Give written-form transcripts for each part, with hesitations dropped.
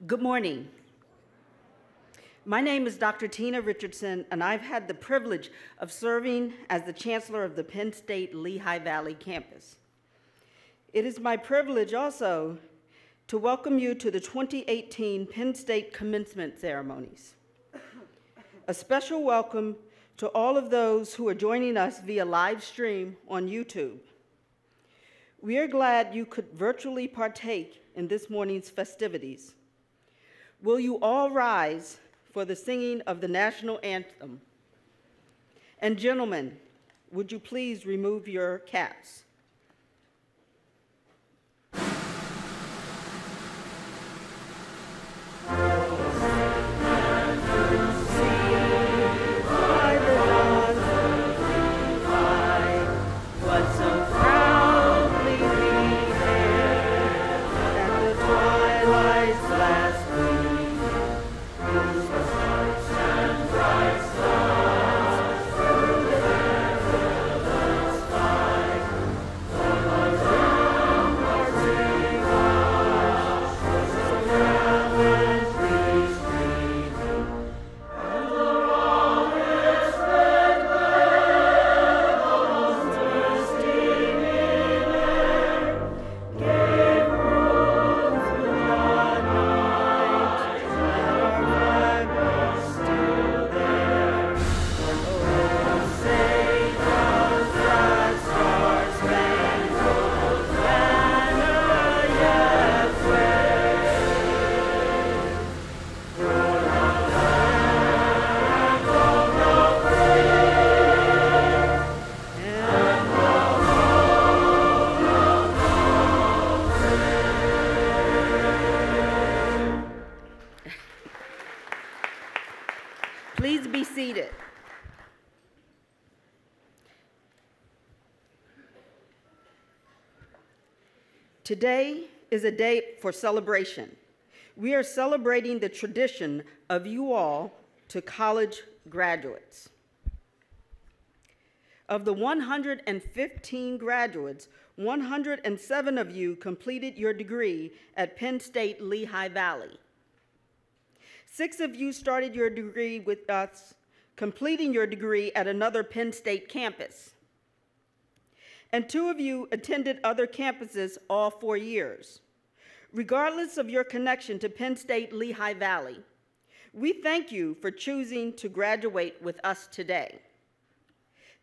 Good morning. My name is Dr. Tina Richardson, and I've had the privilege of serving as the Chancellor of the Penn State Lehigh Valley campus. It is my privilege also to welcome you to the 2018 Penn State Commencement ceremonies. A special welcome to all of those who are joining us via live stream on YouTube. We are glad you could virtually partake in this morning's festivities. Will you all rise for the singing of the national anthem? And gentlemen, would you please remove your caps? Please be seated. Today is a day for celebration. We are celebrating the tradition of you all to college graduates. Of the 115 graduates, 107 of you completed your degree at Penn State Lehigh Valley. 6 of you started your degree with us, completing your degree at another Penn State campus. And 2 of you attended other campuses all 4 years. Regardless of your connection to Penn State Lehigh Valley, we thank you for choosing to graduate with us today.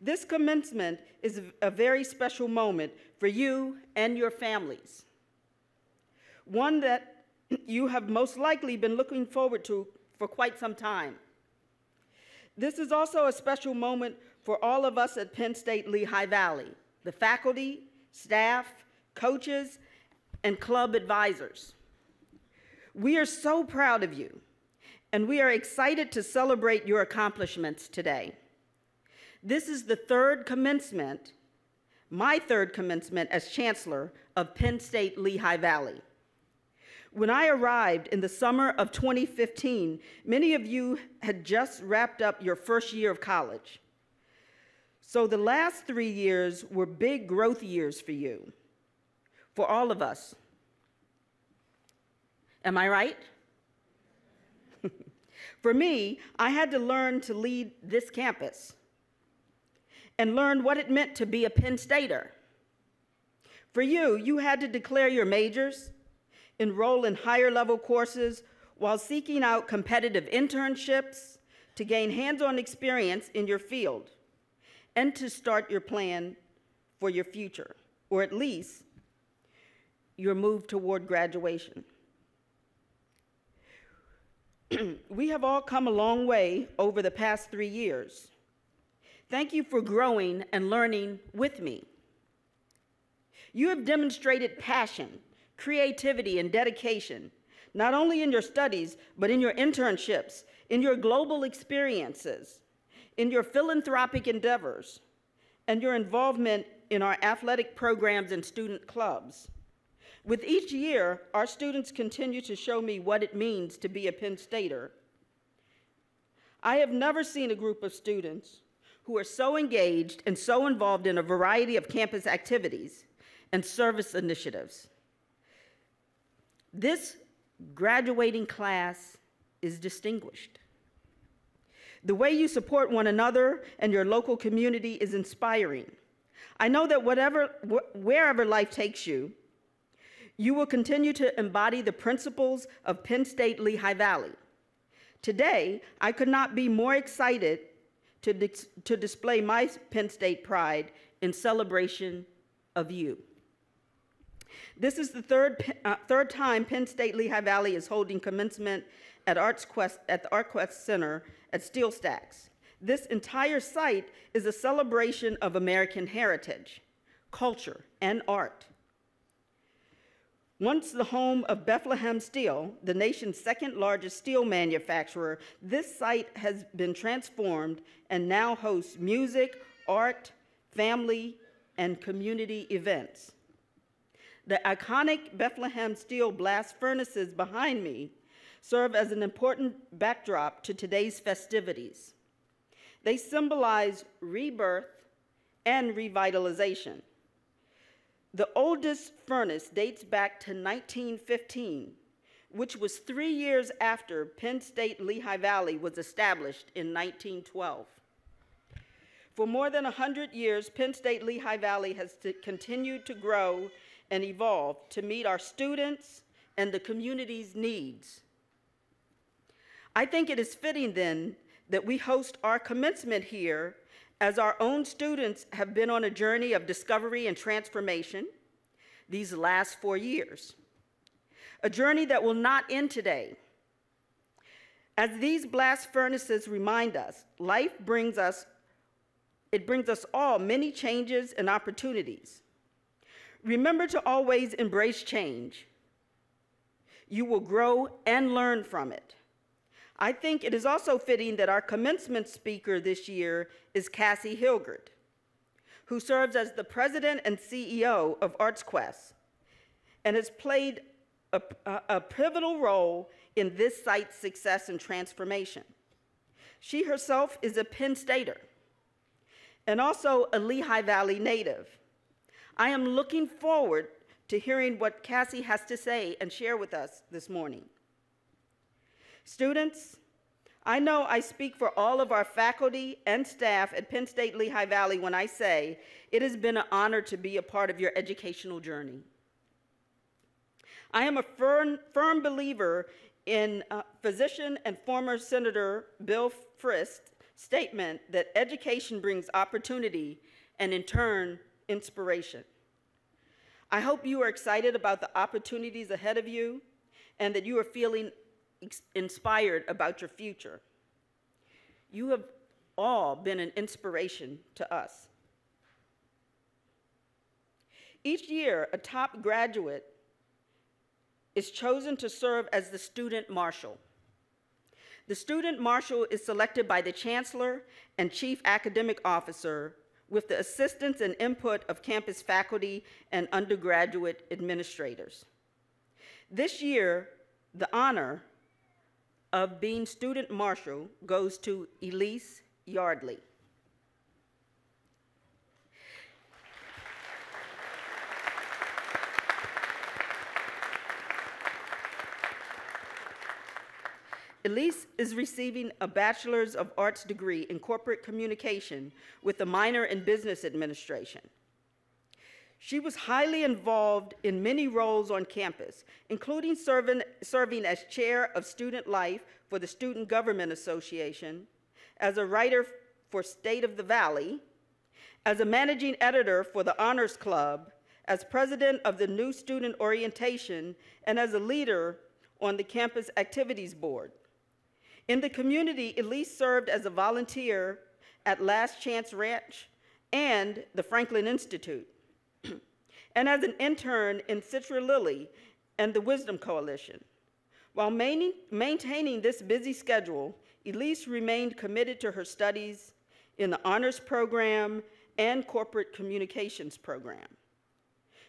This commencement is a very special moment for you and your families, one that you have most likely been looking forward to for quite some time. This is also a special moment for all of us at Penn State Lehigh Valley, the faculty, staff, coaches, and club advisors. We are so proud of you, and we are excited to celebrate your accomplishments today. This is the 3rd commencement, my 3rd commencement as Chancellor of Penn State Lehigh Valley. When I arrived in the summer of 2015, many of you had just wrapped up your first year of college. So the last 3 years were big growth years for you, for all of us. Am I right? For me, I had to learn to lead this campus and learn what it meant to be a Penn Stater. For you, you had to declare your majors, enroll in higher level courses while seeking out competitive internships to gain hands-on experience in your field and to start your plan for your future, or at least your move toward graduation. We have all come a long way over the past 3 years. Thank you for growing and learning with me. You have demonstrated passion, creativity, and dedication, not only in your studies, but in your internships, in your global experiences, in your philanthropic endeavors, and your involvement in our athletic programs and student clubs. With each year, our students continue to show me what it means to be a Penn Stater. I have never seen a group of students who are so engaged and so involved in a variety of campus activities and service initiatives. This graduating class is distinguished. The way you support one another and your local community is inspiring. I know that wherever life takes you, you will continue to embody the principles of Penn State Lehigh Valley. Today, I could not be more excited to display my Penn State pride in celebration of you. This is the third time Penn State Lehigh Valley is holding commencement at the ArtQuest Center at Steel Stacks. This entire site is a celebration of American heritage, culture, and art. Once the home of Bethlehem Steel, the nation's 2nd largest steel manufacturer, this site has been transformed and now hosts music, art, family, and community events. The iconic Bethlehem Steel blast furnaces behind me serve as an important backdrop to today's festivities. They symbolize rebirth and revitalization. The oldest furnace dates back to 1915, which was 3 years after Penn State Lehigh Valley was established in 1912. For more than 100 years, Penn State Lehigh Valley has continued to grow and evolve to meet our students and the community's needs. I think it is fitting then that we host our commencement here, as our own students have been on a journey of discovery and transformation these last 4 years, a journey that will not end today. As these blast furnaces remind us, life brings us all many changes and opportunities. Remember to always embrace change. You will grow and learn from it. I think it is also fitting that our commencement speaker this year is Cassie Hilgert, who serves as the president and CEO of ArtsQuest and has played a pivotal role in this site's success and transformation. She herself is a Penn Stater and also a Lehigh Valley native. I am looking forward to hearing what Cassie has to say and share with us this morning. Students, I know I speak for all of our faculty and staff at Penn State Lehigh Valley when I say it has been an honor to be a part of your educational journey. I am a firm believer in physician and former Senator Bill Frist's statement that education brings opportunity and, in turn, inspiration. I hope you are excited about the opportunities ahead of you and that you are feeling inspired about your future. You have all been an inspiration to us. Each year, a top graduate is chosen to serve as the student marshal. The student marshal is selected by the chancellor and chief academic officer with the assistance and input of campus faculty and undergraduate administrators. This year, the honor of being student marshal goes to Elise Yardley. Elise is receiving a Bachelor's of Arts degree in corporate communication with a minor in business administration. She was highly involved in many roles on campus, including serving as chair of student life for the Student Government Association, as a writer for State of the Valley, as a managing editor for the Honors Club, as president of the New Student Orientation, and as a leader on the Campus Activities Board. In the community, Elise served as a volunteer at Last Chance Ranch and the Franklin Institute, and as an intern in Citra Lily and the Wisdom Coalition. While maintaining this busy schedule, Elise remained committed to her studies in the honors program and corporate communications program.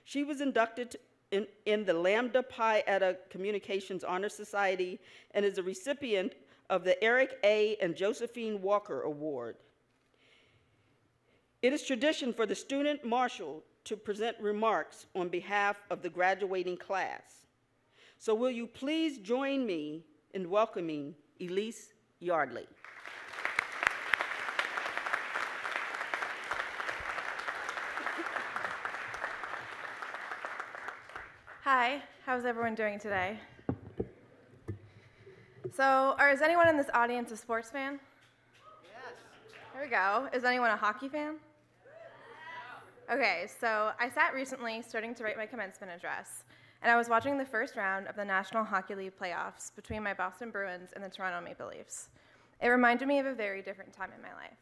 She was inducted in the Lambda Pi Eta Communications Honor Society and is a recipient of the Eric A. and Josephine Walker Award. It is tradition for the student marshal to present remarks on behalf of the graduating class. So will you please join me in welcoming Elise Yardley. Hi, how's everyone doing today? So, is anyone in this audience a sports fan? Yes. There we go. Is anyone a hockey fan? Okay, so I sat recently starting to write my commencement address, and I was watching the first round of the National Hockey League playoffs between my Boston Bruins and the Toronto Maple Leafs. It reminded me of a very different time in my life.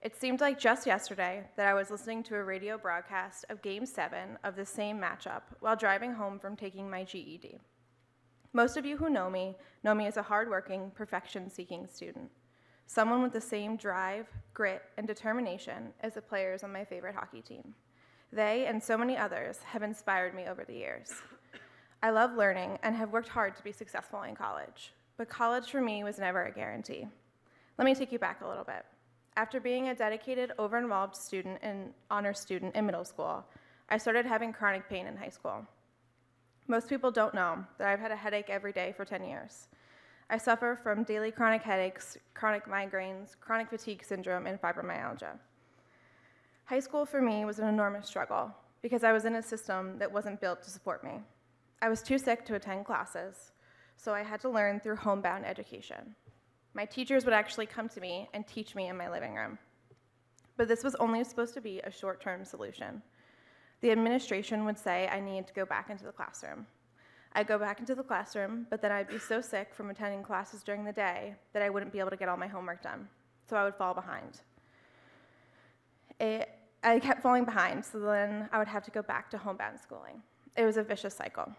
It seemed like just yesterday that I was listening to a radio broadcast of Game 7 of the same matchup while driving home from taking my GED. Most of you who know me as a hardworking, perfection-seeking student, someone with the same drive, grit, and determination as the players on my favorite hockey team. They and so many others have inspired me over the years. I love learning and have worked hard to be successful in college, but college for me was never a guarantee. Let me take you back a little bit. After being a dedicated, over-involved student and honor student in middle school, I started having chronic pain in high school. Most people don't know that I've had a headache every day for 10 years. I suffer from daily chronic headaches, chronic migraines, chronic fatigue syndrome, and fibromyalgia. High school for me was an enormous struggle because I was in a system that wasn't built to support me. I was too sick to attend classes, so I had to learn through homebound education. My teachers would actually come to me and teach me in my living room. But this was only supposed to be a short-term solution. The administration would say I needed to go back into the classroom. I'd go back into the classroom, but then I'd be so sick from attending classes during the day that I wouldn't be able to get all my homework done, so I would fall behind. I kept falling behind, so then I would have to go back to homebound schooling. It was a vicious cycle.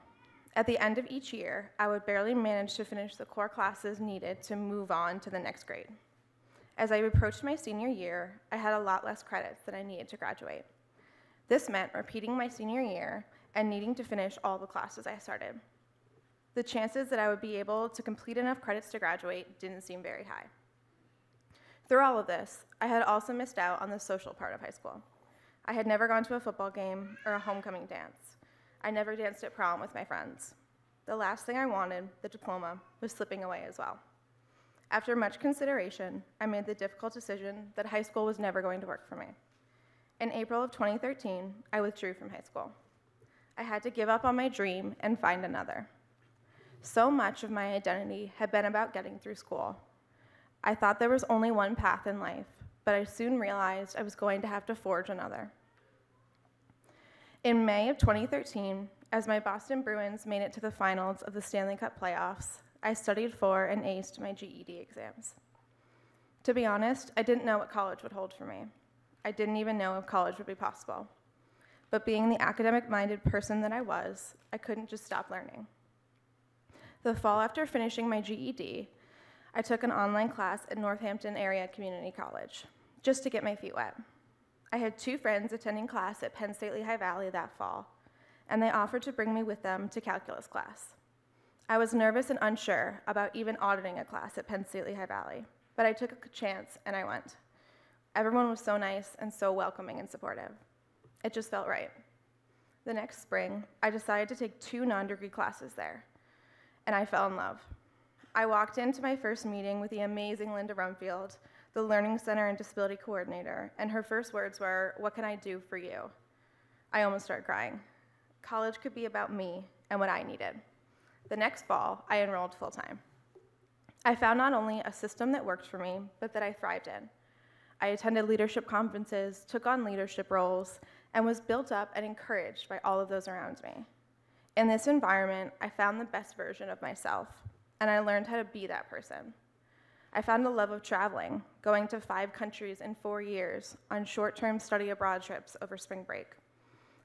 At the end of each year, I would barely manage to finish the core classes needed to move on to the next grade. As I approached my senior year, I had a lot less credits than I needed to graduate. This meant repeating my senior year and needing to finish all the classes I started. The chances that I would be able to complete enough credits to graduate didn't seem very high. Through all of this, I had also missed out on the social part of high school. I had never gone to a football game or a homecoming dance. I never danced at prom with my friends. the last thing I wanted, the diploma, was slipping away as well. After much consideration, I made the difficult decision that high school was never going to work for me. In April of 2013, I withdrew from high school. I had to give up on my dream and find another. So much of my identity had been about getting through school. I thought there was only one path in life, but I soon realized I was going to have to forge another. In May of 2013, as my Boston Bruins made it to the finals of the Stanley Cup playoffs, I studied for and aced my GED exams. To be honest, I didn't know what college would hold for me. I didn't even know if college would be possible. But being the academic-minded person that I was, I couldn't just stop learning. The fall after finishing my GED, I took an online class at Northampton Area Community College, just to get my feet wet. I had 2 friends attending class at Penn State Lehigh Valley that fall, and they offered to bring me with them to calculus class. I was nervous and unsure about even auditing a class at Penn State Lehigh Valley, but I took a chance and I went. Everyone was so nice and so welcoming and supportive. It just felt right. The next spring, I decided to take 2 non-degree classes there, and I fell in love. I walked into my first meeting with the amazing Linda Rumfield, the Learning Center and Disability Coordinator, and her first words were, "What can I do for you?" I almost started crying. College could be about me and what I needed. The next fall, I enrolled full-time. I found not only a system that worked for me, but that I thrived in. I attended leadership conferences, took on leadership roles, and was built up and encouraged by all of those around me. In this environment, I found the best version of myself, and I learned how to be that person. I found a love of traveling, going to 5 countries in 4 years on short-term study abroad trips over spring break.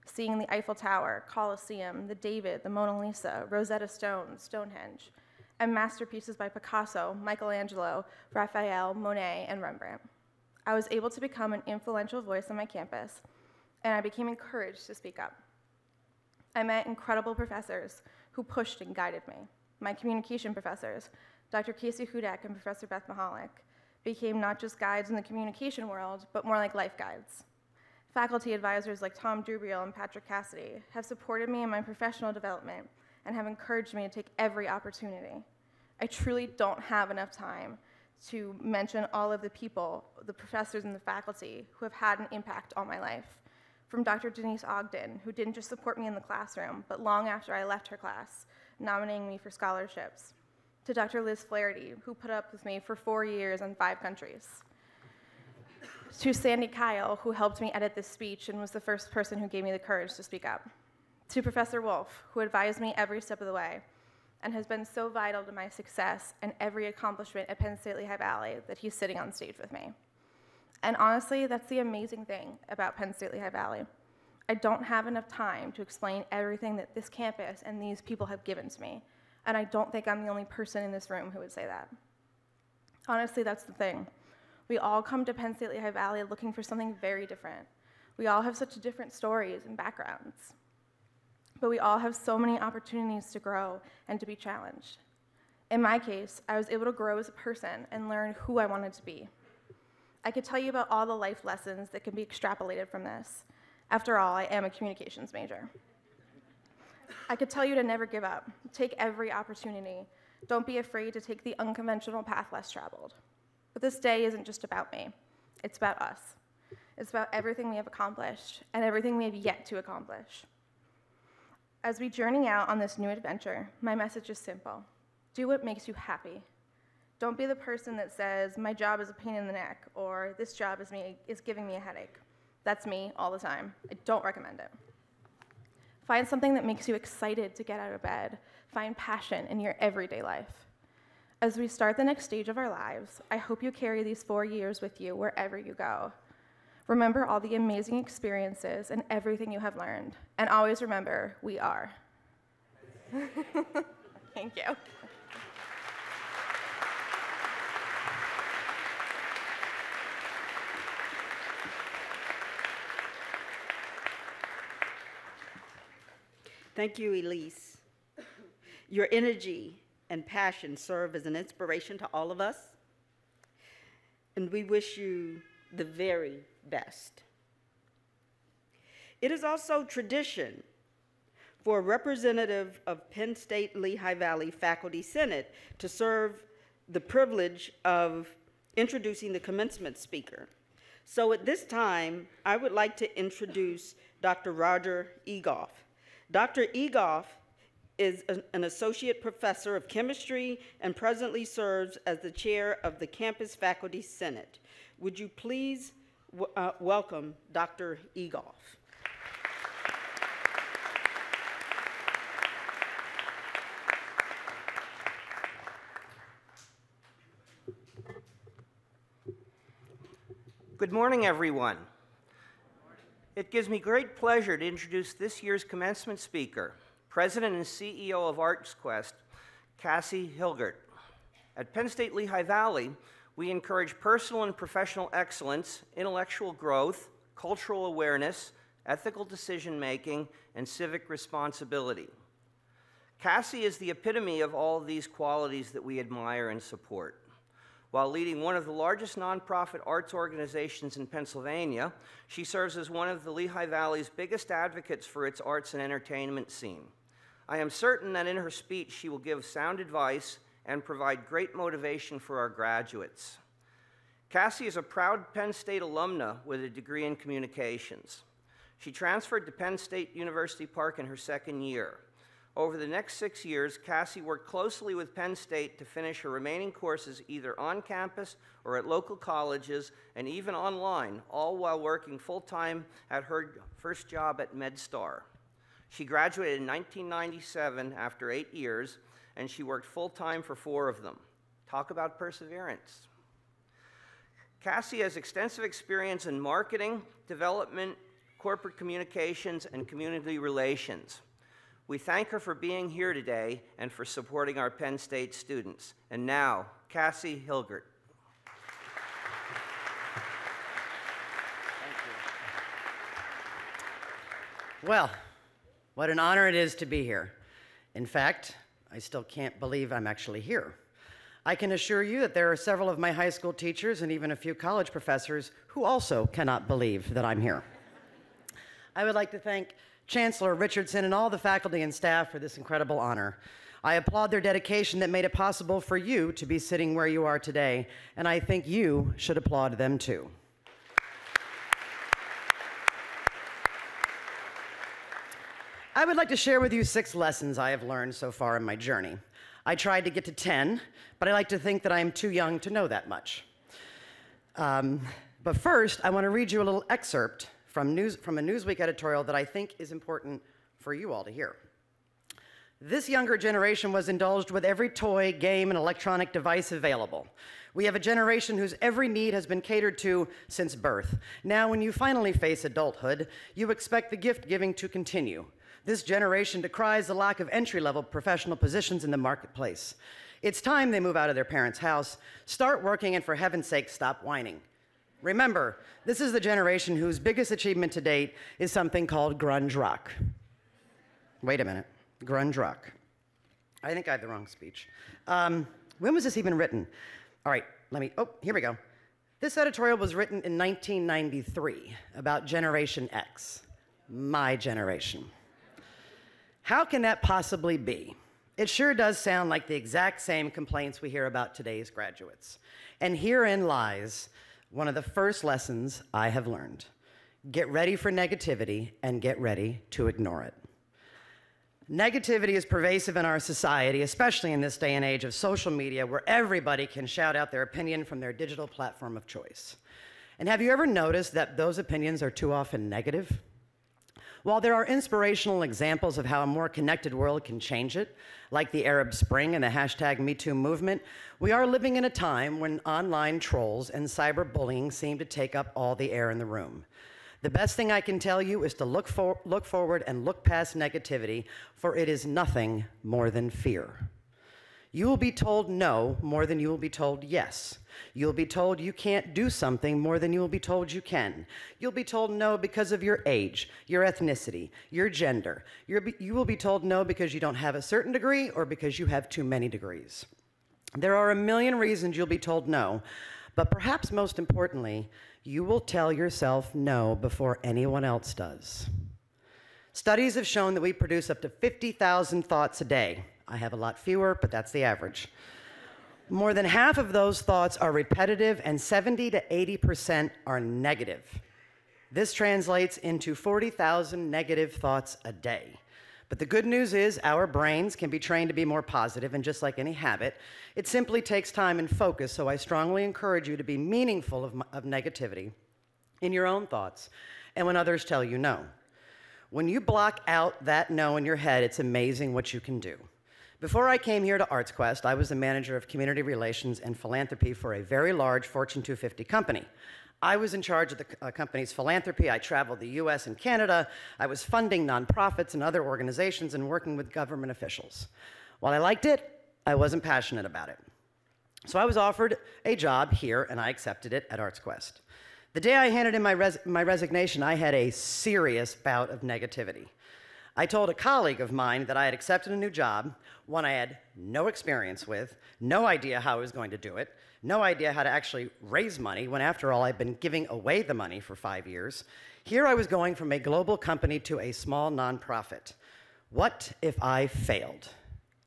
Seeing the Eiffel Tower, Colosseum, the David, the Mona Lisa, Rosetta Stone, Stonehenge, and masterpieces by Picasso, Michelangelo, Raphael, Monet, and Rembrandt. I was able to become an influential voice on my campus, and I became encouraged to speak up. I met incredible professors who pushed and guided me. My communication professors, Dr. Casey Hudak and Professor Beth Mahalik, became not just guides in the communication world, but more like life guides. Faculty advisors like Tom Dubriel and Patrick Cassidy have supported me in my professional development and have encouraged me to take every opportunity. I truly don't have enough time to mention all of the people, the professors and the faculty who have had an impact on my life. From Dr. Denise Ogden, who didn't just support me in the classroom, but long after I left her class, nominating me for scholarships, to Dr. Liz Flaherty, who put up with me for 4 years in 5 countries, to Sandy Kyle, who helped me edit this speech and was the first person who gave me the courage to speak up, to Professor Wolf, who advised me every step of the way, and has been so vital to my success and every accomplishment at Penn State Lehigh Valley that he's sitting on stage with me. And honestly, that's the amazing thing about Penn State Lehigh Valley. I don't have enough time to explain everything that this campus and these people have given to me, and I don't think I'm the only person in this room who would say that. Honestly, that's the thing. We all come to Penn State Lehigh Valley looking for something very different. We all have such different stories and backgrounds. But we all have so many opportunities to grow and to be challenged. In my case, I was able to grow as a person and learn who I wanted to be. I could tell you about all the life lessons that can be extrapolated from this. After all, I am a communications major. I could tell you to never give up. Take every opportunity. Don't be afraid to take the unconventional path less traveled. But this day isn't just about me. It's about us. It's about everything we have accomplished and everything we have yet to accomplish. As we journey out on this new adventure, my message is simple. Do what makes you happy. Don't be the person that says, my job is a pain in the neck, or this job is giving me a headache. That's me all the time. I don't recommend it. Find something that makes you excited to get out of bed. Find passion in your everyday life. As we start the next stage of our lives, I hope you carry these 4 years with you wherever you go. Remember all the amazing experiences and everything you have learned. And always remember, we are. Thank you. Thank you, Elise. Your energy and passion serve as an inspiration to all of us, and we wish you the very best. It is also tradition for a representative of Penn State Lehigh Valley Faculty Senate to serve the privilege of introducing the commencement speaker. So at this time, I would like to introduce Dr. Roger Egoff. Dr. Egoff is an associate professor of chemistry and presently serves as the chair of the Campus Faculty Senate. Would you please welcome Dr. Egoff? Good morning, everyone. It gives me great pleasure to introduce this year's commencement speaker, President and CEO of ArtsQuest, Cassie Hilgert. At Penn State Lehigh Valley, we encourage personal and professional excellence, intellectual growth, cultural awareness, ethical decision-making, and civic responsibility. Cassie is the epitome of all of these qualities that we admire and support. While leading one of the largest nonprofit arts organizations in Pennsylvania, she serves as one of the Lehigh Valley's biggest advocates for its arts and entertainment scene. I am certain that in her speech she will give sound advice and provide great motivation for our graduates. Cassie is a proud Penn State alumna with a degree in communications. She transferred to Penn State University Park in her second year. Over the next 6 years, Cassie worked closely with Penn State to finish her remaining courses either on campus or at local colleges and even online, all while working full-time at her first job at MedStar. She graduated in 1997 after 8 years, and she worked full-time for 4 of them. Talk about perseverance. Cassie has extensive experience in marketing, development, corporate communications, and community relations. We thank her for being here today and for supporting our Penn State students. And now, Cassie Hilgert. Thank you. Well, what an honor it is to be here. In fact, I still can't believe I'm actually here. I can assure you that there are several of my high school teachers and even a few college professors who also cannot believe that I'm here. I would like to thank Chancellor Richardson and all the faculty and staff for this incredible honor. I applaud their dedication that made it possible for you to be sitting where you are today, and I think you should applaud them too. I would like to share with you 6 lessons I have learned so far in my journey. I tried to get to 10, but I like to think that I am too young to know that much. But first, I want to read you a little excerpt from a Newsweek editorial that I think is important for you all to hear. This younger generation was indulged with every toy, game, and electronic device available. We have a generation whose every need has been catered to since birth. Now, when you finally face adulthood, you expect the gift-giving to continue. This generation decries the lack of entry-level professional positions in the marketplace. It's time they move out of their parents' house, start working, and for heaven's sake, stop whining. Remember, this is the generation whose biggest achievement to date is something called grunge rock. Wait a minute, grunge rock. I think I have the wrong speech. When was this even written? All right, here we go. This editorial was written in 1993 about Generation X, my generation. How can that possibly be? It sure does sound like the exact same complaints we hear about today's graduates. And herein lies one of the first lessons I have learned. Get ready for negativity and get ready to ignore it. Negativity is pervasive in our society, especially in this day and age of social media where everybody can shout out their opinion from their digital platform of choice. And have you ever noticed that those opinions are too often negative? While there are inspirational examples of how a more connected world can change it, like the Arab Spring and the #MeToo movement, we are living in a time when online trolls and cyberbullying seem to take up all the air in the room. The best thing I can tell you is to look forward and look past negativity, for it is nothing more than fear. You will be told no more than you will be told yes. You'll be told you can't do something more than you will be told you can. You'll be told no because of your age, your ethnicity, your gender. You will be told no because you don't have a certain degree or because you have too many degrees. There are a million reasons you'll be told no, but perhaps most importantly, you will tell yourself no before anyone else does. Studies have shown that we produce up to 50,000 thoughts a day. I have a lot fewer, but that's the average. More than half of those thoughts are repetitive, and 70 to 80% are negative. This translates into 40,000 negative thoughts a day. But the good news is our brains can be trained to be more positive, and just like any habit, it simply takes time and focus, so I strongly encourage you to be meaningful of negativity in your own thoughts and when others tell you no. When you block out that no in your head, it's amazing what you can do. Before I came here to ArtsQuest, I was the manager of community relations and philanthropy for a very large Fortune 250 company. I was in charge of the company's philanthropy. I traveled the US and Canada. I was funding nonprofits and other organizations and working with government officials. While I liked it, I wasn't passionate about it. So I was offered a job here, and I accepted it at ArtsQuest. The day I handed in my resignation, I had a serious bout of negativity. I told a colleague of mine that I had accepted a new job, one I had no experience with, no idea how I was going to do it, no idea how to actually raise money, when after all, I'd been giving away the money for 5 years. Here I was going from a global company to a small nonprofit. What if I failed?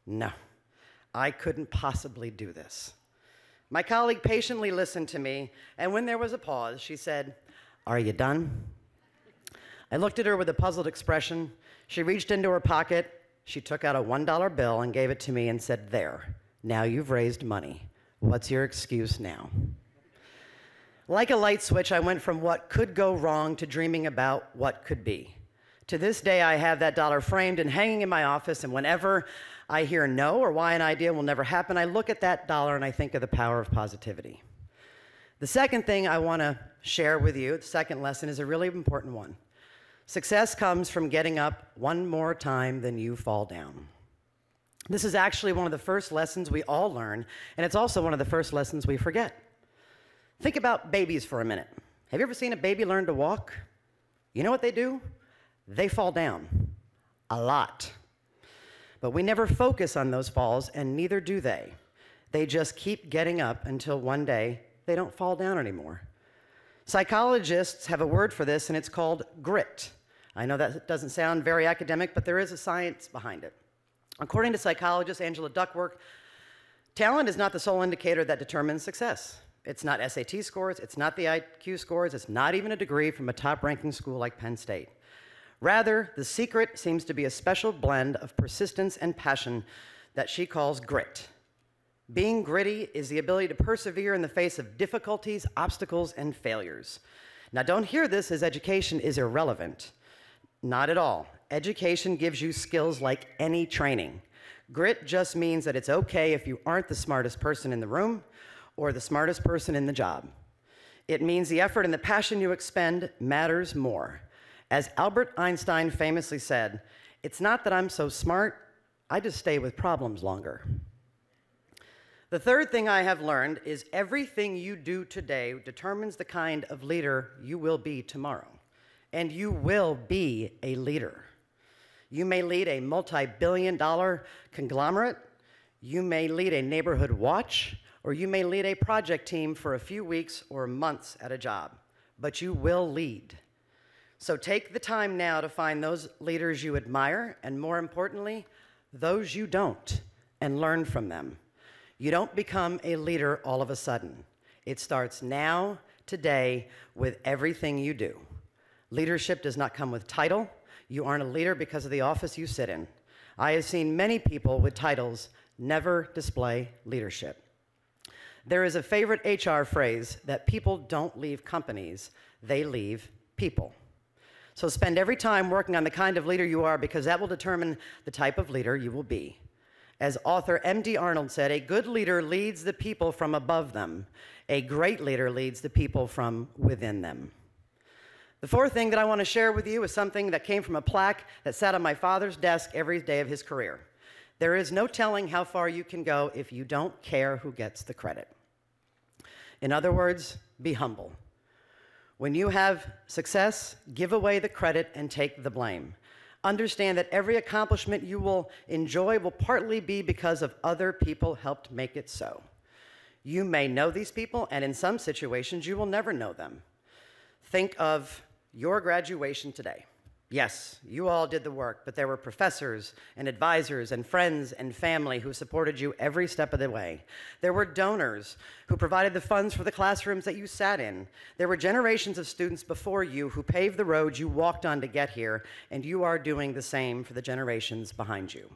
No, I couldn't possibly do this. My colleague patiently listened to me, and when there was a pause, she said, "Are you done?" I looked at her with a puzzled expression. She reached into her pocket, she took out a $1 bill and gave it to me and said, "There, now you've raised money. What's your excuse now?" Like a light switch, I went from what could go wrong to dreaming about what could be. To this day, I have that dollar framed and hanging in my office, and whenever I hear no or why an idea will never happen, I look at that dollar and I think of the power of positivity. The second thing I want to share with you, the second lesson, is a really important one. Success comes from getting up one more time than you fall down. This is actually one of the first lessons we all learn, and it's also one of the first lessons we forget. Think about babies for a minute. Have you ever seen a baby learn to walk? You know what they do? They fall down. A lot. But we never focus on those falls, and neither do they. They just keep getting up until one day they don't fall down anymore. Psychologists have a word for this, and it's called grit. I know that doesn't sound very academic, but there is a science behind it. According to psychologist Angela Duckworth, talent is not the sole indicator that determines success. It's not SAT scores, it's not the IQ scores, it's not even a degree from a top-ranking school like Penn State. Rather, the secret seems to be a special blend of persistence and passion that she calls grit. Being gritty is the ability to persevere in the face of difficulties, obstacles, and failures. Now, don't hear this as education is irrelevant. Not at all. Education gives you skills like any training. Grit just means that it's okay if you aren't the smartest person in the room or the smartest person in the job. It means the effort and the passion you expend matters more. As Albert Einstein famously said, "It's not that I'm so smart, I just stay with problems longer." The third thing I have learned is everything you do today determines the kind of leader you will be tomorrow. And you will be a leader. You may lead a multi-billion-dollar conglomerate, you may lead a neighborhood watch, or you may lead a project team for a few weeks or months at a job, but you will lead. So take the time now to find those leaders you admire, and more importantly, those you don't, and learn from them. You don't become a leader all of a sudden. It starts now, today, with everything you do. Leadership does not come with title. You aren't a leader because of the office you sit in. I have seen many people with titles never display leadership. There is a favorite HR phrase that people don't leave companies, they leave people. So spend every time working on the kind of leader you are, because that will determine the type of leader you will be. As author M.D. Arnold said, "A good leader leads the people from above them. A great leader leads the people from within them." The fourth thing that I want to share with you is something that came from a plaque that sat on my father's desk every day of his career. There is no telling how far you can go if you don't care who gets the credit. In other words, be humble. When you have success, give away the credit and take the blame. Understand that every accomplishment you will enjoy will partly be because of other people helped make it so. You may know these people, and in some situations, you will never know them. Think of your graduation today. Yes, you all did the work, but there were professors and advisors and friends and family who supported you every step of the way. There were donors who provided the funds for the classrooms that you sat in. There were generations of students before you who paved the road you walked on to get here, and you are doing the same for the generations behind you.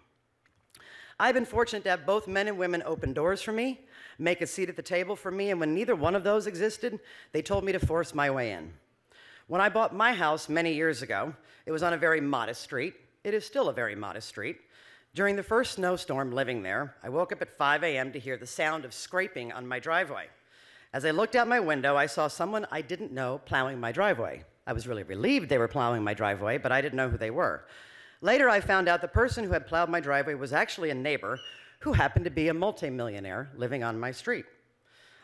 I've been fortunate to have both men and women open doors for me, make a seat at the table for me, and when neither one of those existed, they told me to force my way in. When I bought my house many years ago, it was on a very modest street. It is still a very modest street. During the first snowstorm living there, I woke up at 5 a.m. to hear the sound of scraping on my driveway. As I looked out my window, I saw someone I didn't know plowing my driveway. I was really relieved they were plowing my driveway, but I didn't know who they were. Later, I found out the person who had plowed my driveway was actually a neighbor who happened to be a multimillionaire living on my street.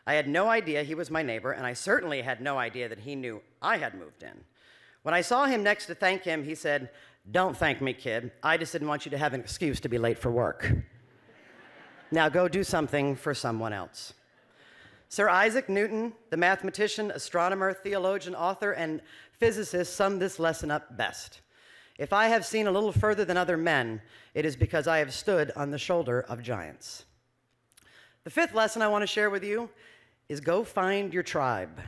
I had no idea he was my neighbor, and I certainly had no idea that he knew I had moved in. When I saw him next to thank him, he said, "Don't thank me, kid. I just didn't want you to have an excuse to be late for work. Now go do something for someone else." Sir Isaac Newton, the mathematician, astronomer, theologian, author, and physicist, summed this lesson up best. If I have seen a little further than other men, it is because I have stood on the shoulder of giants. The fifth lesson I want to share with you is go find your tribe.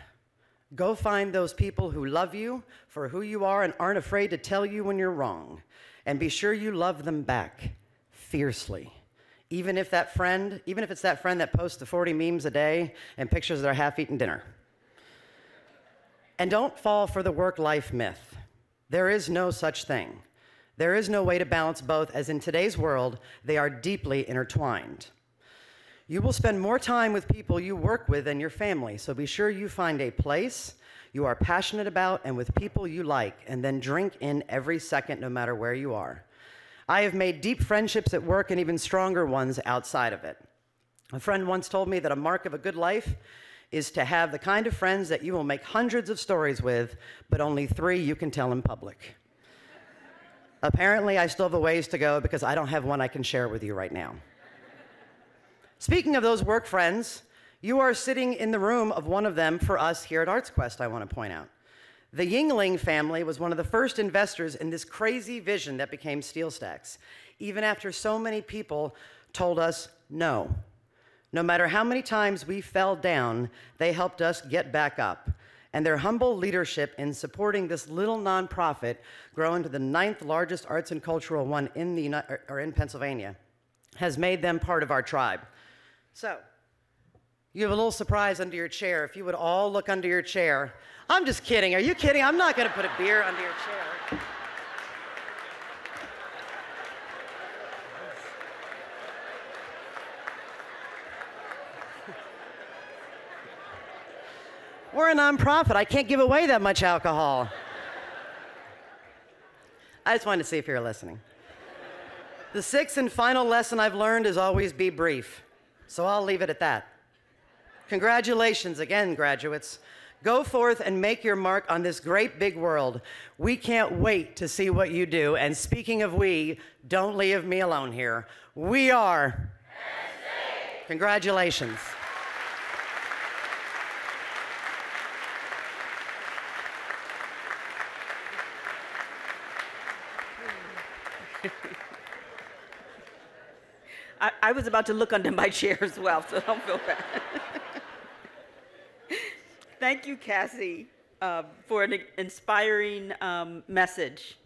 Go find those people who love you for who you are and aren't afraid to tell you when you're wrong. And be sure you love them back fiercely. Even if it's that friend that posts the 40 memes a day and pictures of their half-eaten dinner. And don't fall for the work-life myth. There is no such thing. There is no way to balance both, as in today's world, they are deeply intertwined. You will spend more time with people you work with than your family, so be sure you find a place you are passionate about and with people you like, and then drink in every second no matter where you are. I have made deep friendships at work and even stronger ones outside of it. A friend once told me that a mark of a good life is to have the kind of friends that you will make hundreds of stories with, but only 3 you can tell in public. Apparently, I still have a ways to go because I don't have one I can share with you right now. Speaking of those work friends, you are sitting in the room of one of them for us here at ArtsQuest, I want to point out. The Yingling family was one of the first investors in this crazy vision that became SteelStacks, even after so many people told us no. No matter how many times we fell down, they helped us get back up. And their humble leadership in supporting this little nonprofit grow into the 9th largest arts and cultural one in Pennsylvania has made them part of our tribe. So, you have a little surprise under your chair. If you would all look under your chair. I'm just kidding. Are you kidding? I'm not going to put a beer under your chair. We're a nonprofit. I can't give away that much alcohol. I just wanted to see if you're listening. The 6th and final lesson I've learned is always be brief. So I'll leave it at that. Congratulations again, graduates. Go forth and make your mark on this great big world. We can't wait to see what you do. And speaking of we, don't leave me alone here. We are. Congratulations. I was about to look under my chair as well, so don't feel bad. Thank you, Cassie, for an inspiring message.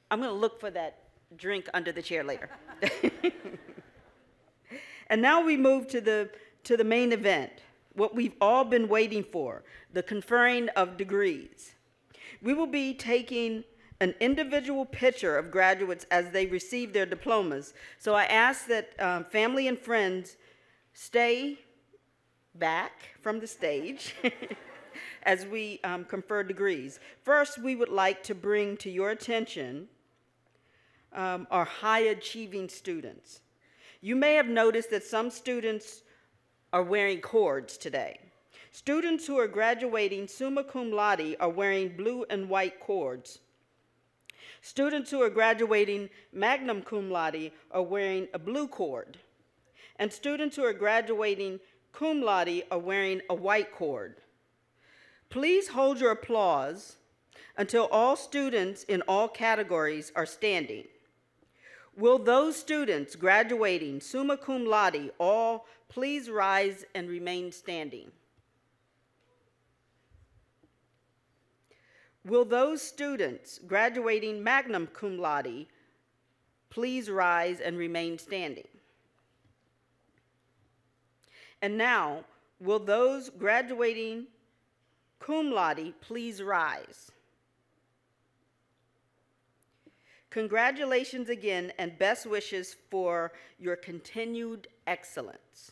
I'm going to look for that drink under the chair later. And now we move to the main event, what we've all been waiting for, the conferring of degrees. We will be taking an individual picture of graduates as they receive their diplomas. So I ask that family and friends stay back from the stage as we confer degrees. First, we would like to bring to your attention our high-achieving students. You may have noticed that some students are wearing cords today. Students who are graduating summa cum laude are wearing blue and white cords. Students who are graduating magna cum laude are wearing a blue cord. And students who are graduating cum laude are wearing a white cord. Please hold your applause until all students in all categories are standing. Will those students graduating summa cum laude all please rise and remain standing? Will those students graduating magna cum laude please rise and remain standing? And now, will those graduating cum laude please rise? Congratulations again and best wishes for your continued excellence.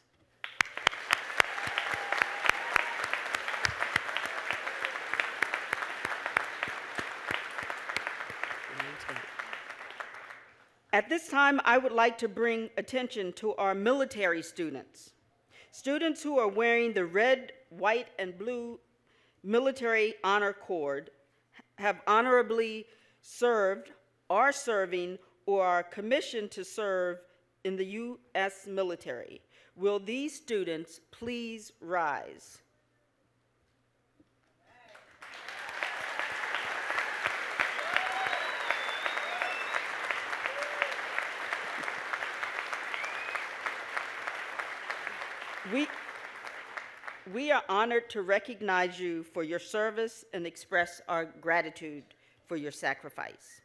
At this time, I would like to bring attention to our military students. Students who are wearing the red, white, and blue military honor cord have honorably served, are serving, or are commissioned to serve in the U.S. military. Will these students please rise? We are honored to recognize you for your service and express our gratitude for your sacrifice.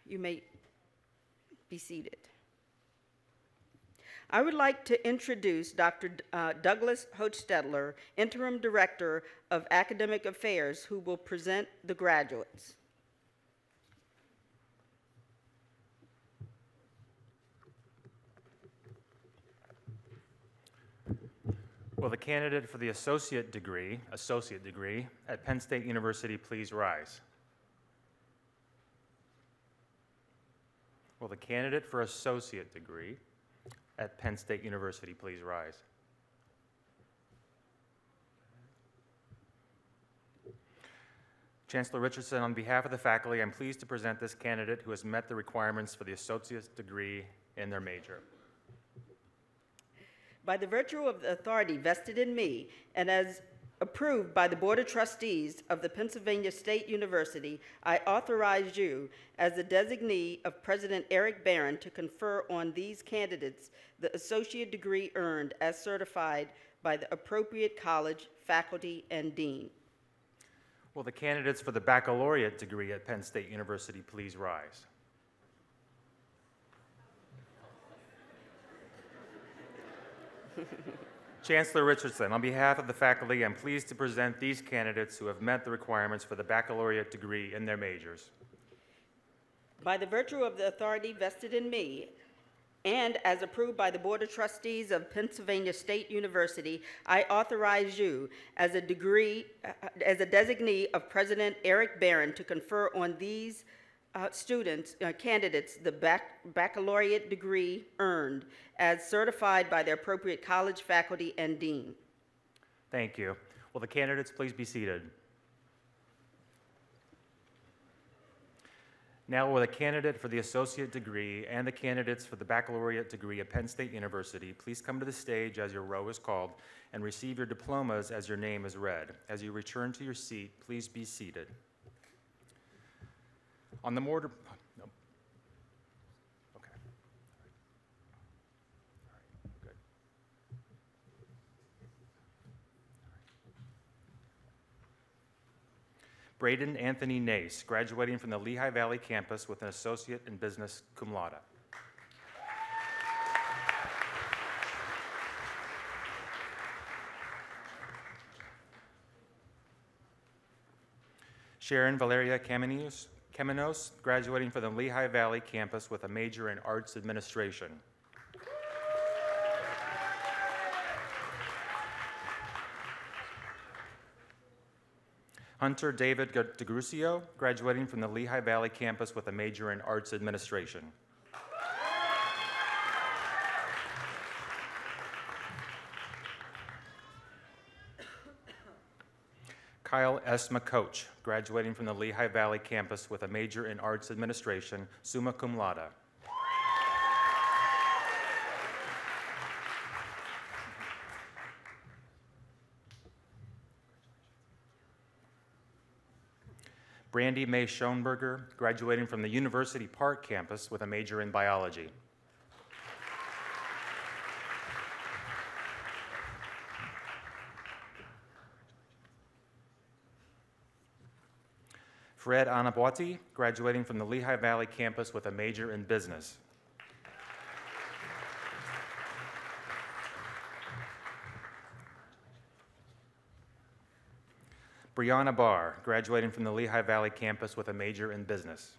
You may be seated. I would like to introduce Dr. Douglas Hochstetler, Interim Director of Academic Affairs, who will present the graduates. Will the candidate for the associate degree at Penn State University please rise? Will the candidate for associate degree at Penn State University please rise? Chancellor Richardson, on behalf of the faculty, I'm pleased to present this candidate who has met the requirements for the associate's degree in their major. By the virtue of the authority vested in me and as approved by the Board of Trustees of the Pennsylvania State University, I authorize you as the designee of President Eric Barron to confer on these candidates the associate degree earned as certified by the appropriate college, faculty, and dean. Will the candidates for the baccalaureate degree at Penn State University please rise? Chancellor Richardson, on behalf of the faculty, I'm pleased to present these candidates who have met the requirements for the baccalaureate degree in their majors. By the virtue of the authority vested in me, and as approved by the Board of Trustees of Pennsylvania State University, I authorize you as a designee of President Eric Barron to confer on these candidates the baccalaureate degree earned as certified by the appropriate college, faculty, and dean. Thank you. Will the candidates please be seated? Now will the candidate for the associate degree and the candidates for the baccalaureate degree at Penn State University please come to the stage as your row is called and receive your diplomas as your name is read. As you return to your seat, please be seated. On the mortar, no. Okay. All right, good. Braden Anthony Nace, graduating from the Lehigh Valley campus with an associate in business cum laude. Sharon Valeria Caminos, graduating from the Lehigh Valley campus with a major in arts administration. Hunter David DeGrucio, graduating from the Lehigh Valley campus with a major in arts administration. Kyle S. McCoach, graduating from the Lehigh Valley campus with a major in arts administration, summa cum laude. Brandy May Schoenberger, graduating from the University Park campus with a major in biology. Fred Anabwati, graduating from the Lehigh Valley campus with a major in business. Brianna Barr, graduating from the Lehigh Valley campus with a major in business.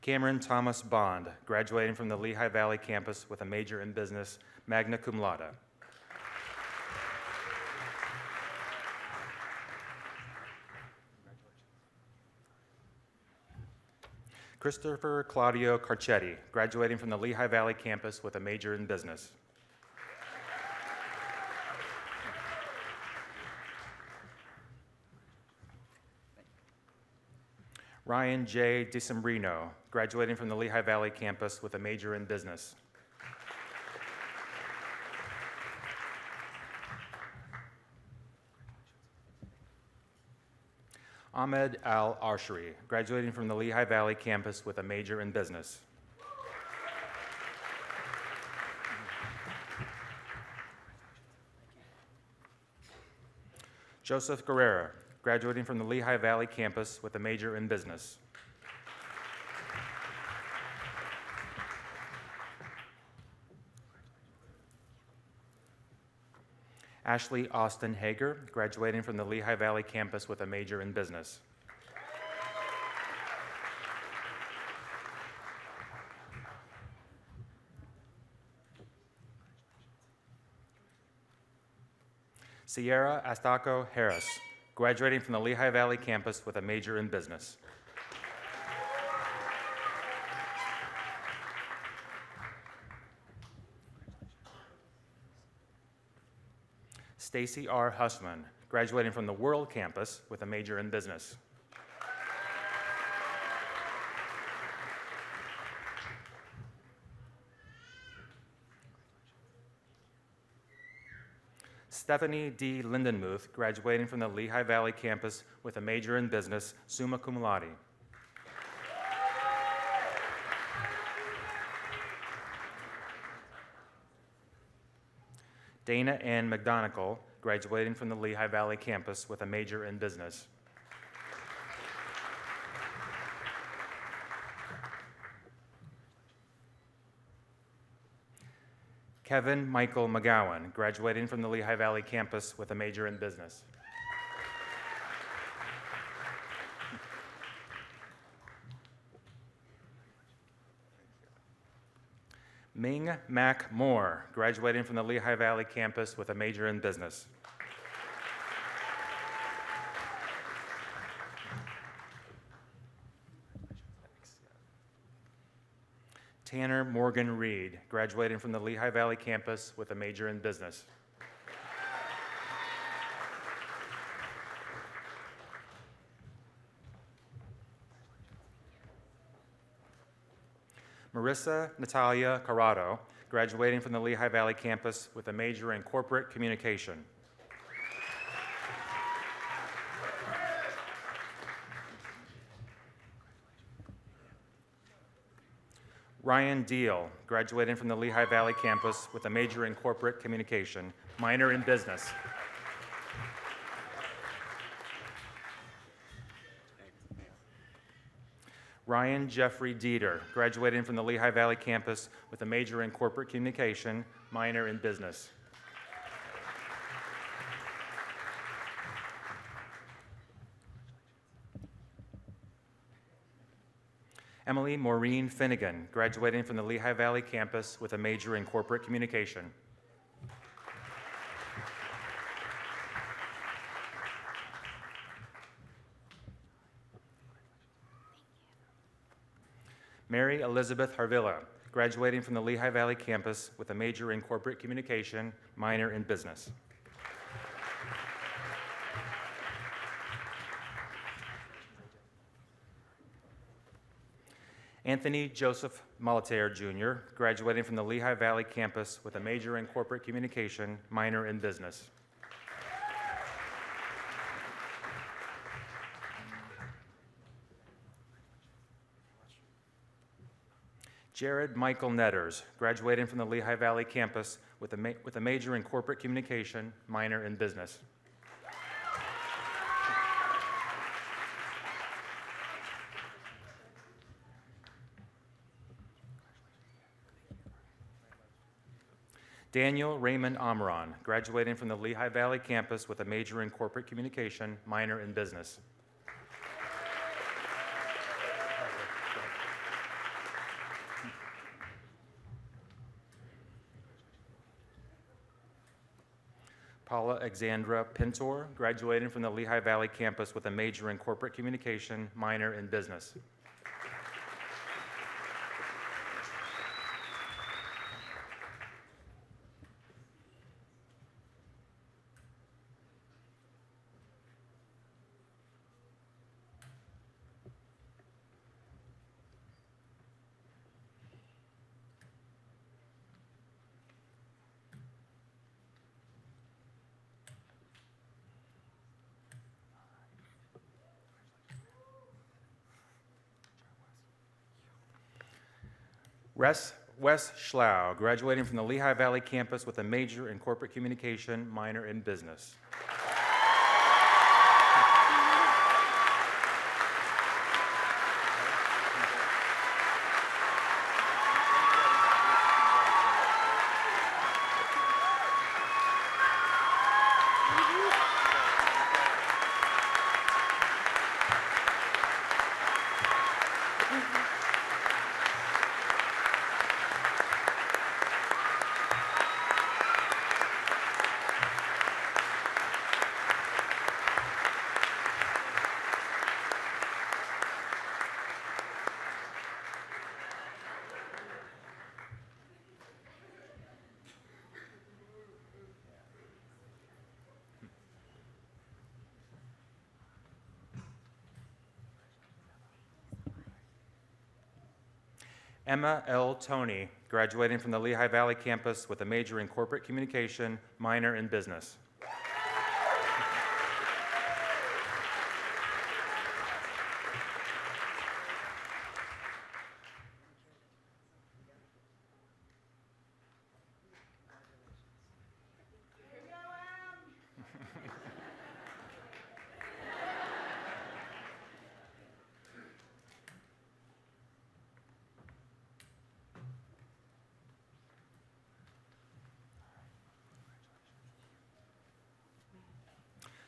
Cameron Thomas Bond, graduating from the Lehigh Valley campus with a major in business, magna cum laude. Christopher Claudio Carcetti, graduating from the Lehigh Valley campus with a major in business. Ryan J. DiSembrino, graduating from the Lehigh Valley campus with a major in business. Ahmed Al-Arshri, graduating from the Lehigh Valley campus with a major in business. Joseph Guerrera, graduating from the Lehigh Valley campus with a major in business. Ashley Austin Hager, graduating from the Lehigh Valley campus with a major in business. Sierra Astaco Harris, graduating from the Lehigh Valley campus with a major in business. Stacy R. Hussman, graduating from the World campus with a major in business. Stephanie D. Lindenmuth, graduating from the Lehigh Valley campus with a major in business, summa cum laude. Dana Ann McDonigal, graduating from the Lehigh Valley campus with a major in business. Kevin Michael McGowan, graduating from the Lehigh Valley campus with a major in business. Ming Mac Moore, graduating from the Lehigh Valley campus with a major in business. Tanner Morgan Reed, graduating from the Lehigh Valley campus with a major in business. Marissa Natalia Corrado, graduating from the Lehigh Valley campus with a major in corporate communication. Ryan Deal, graduating from the Lehigh Valley campus with a major in corporate communication, minor in business. Ryan Jeffrey Dieter, graduating from the Lehigh Valley campus with a major in corporate communication, minor in business. Emily Maureen Finnegan, graduating from the Lehigh Valley campus with a major in corporate communication. Mary Elizabeth Harvilla, graduating from the Lehigh Valley campus with a major in corporate communication, minor in business. Anthony Joseph Molitaire, Jr., graduating from the Lehigh Valley campus with a major in corporate communication, minor in business. Jared Michael Netters, graduating from the Lehigh Valley campus with a major in corporate communication, minor in business. Daniel Raymond Amaron, graduating from the Lehigh Valley campus with a major in corporate communication, minor in business. Paula Alexandra Pintor, graduating from the Lehigh Valley campus with a major in corporate communication, minor in business. Wes Schlau, graduating from the Lehigh Valley campus with a major in corporate communication, minor in business. Emma L. Toney, graduating from the Lehigh Valley campus with a major in corporate communication, minor in business.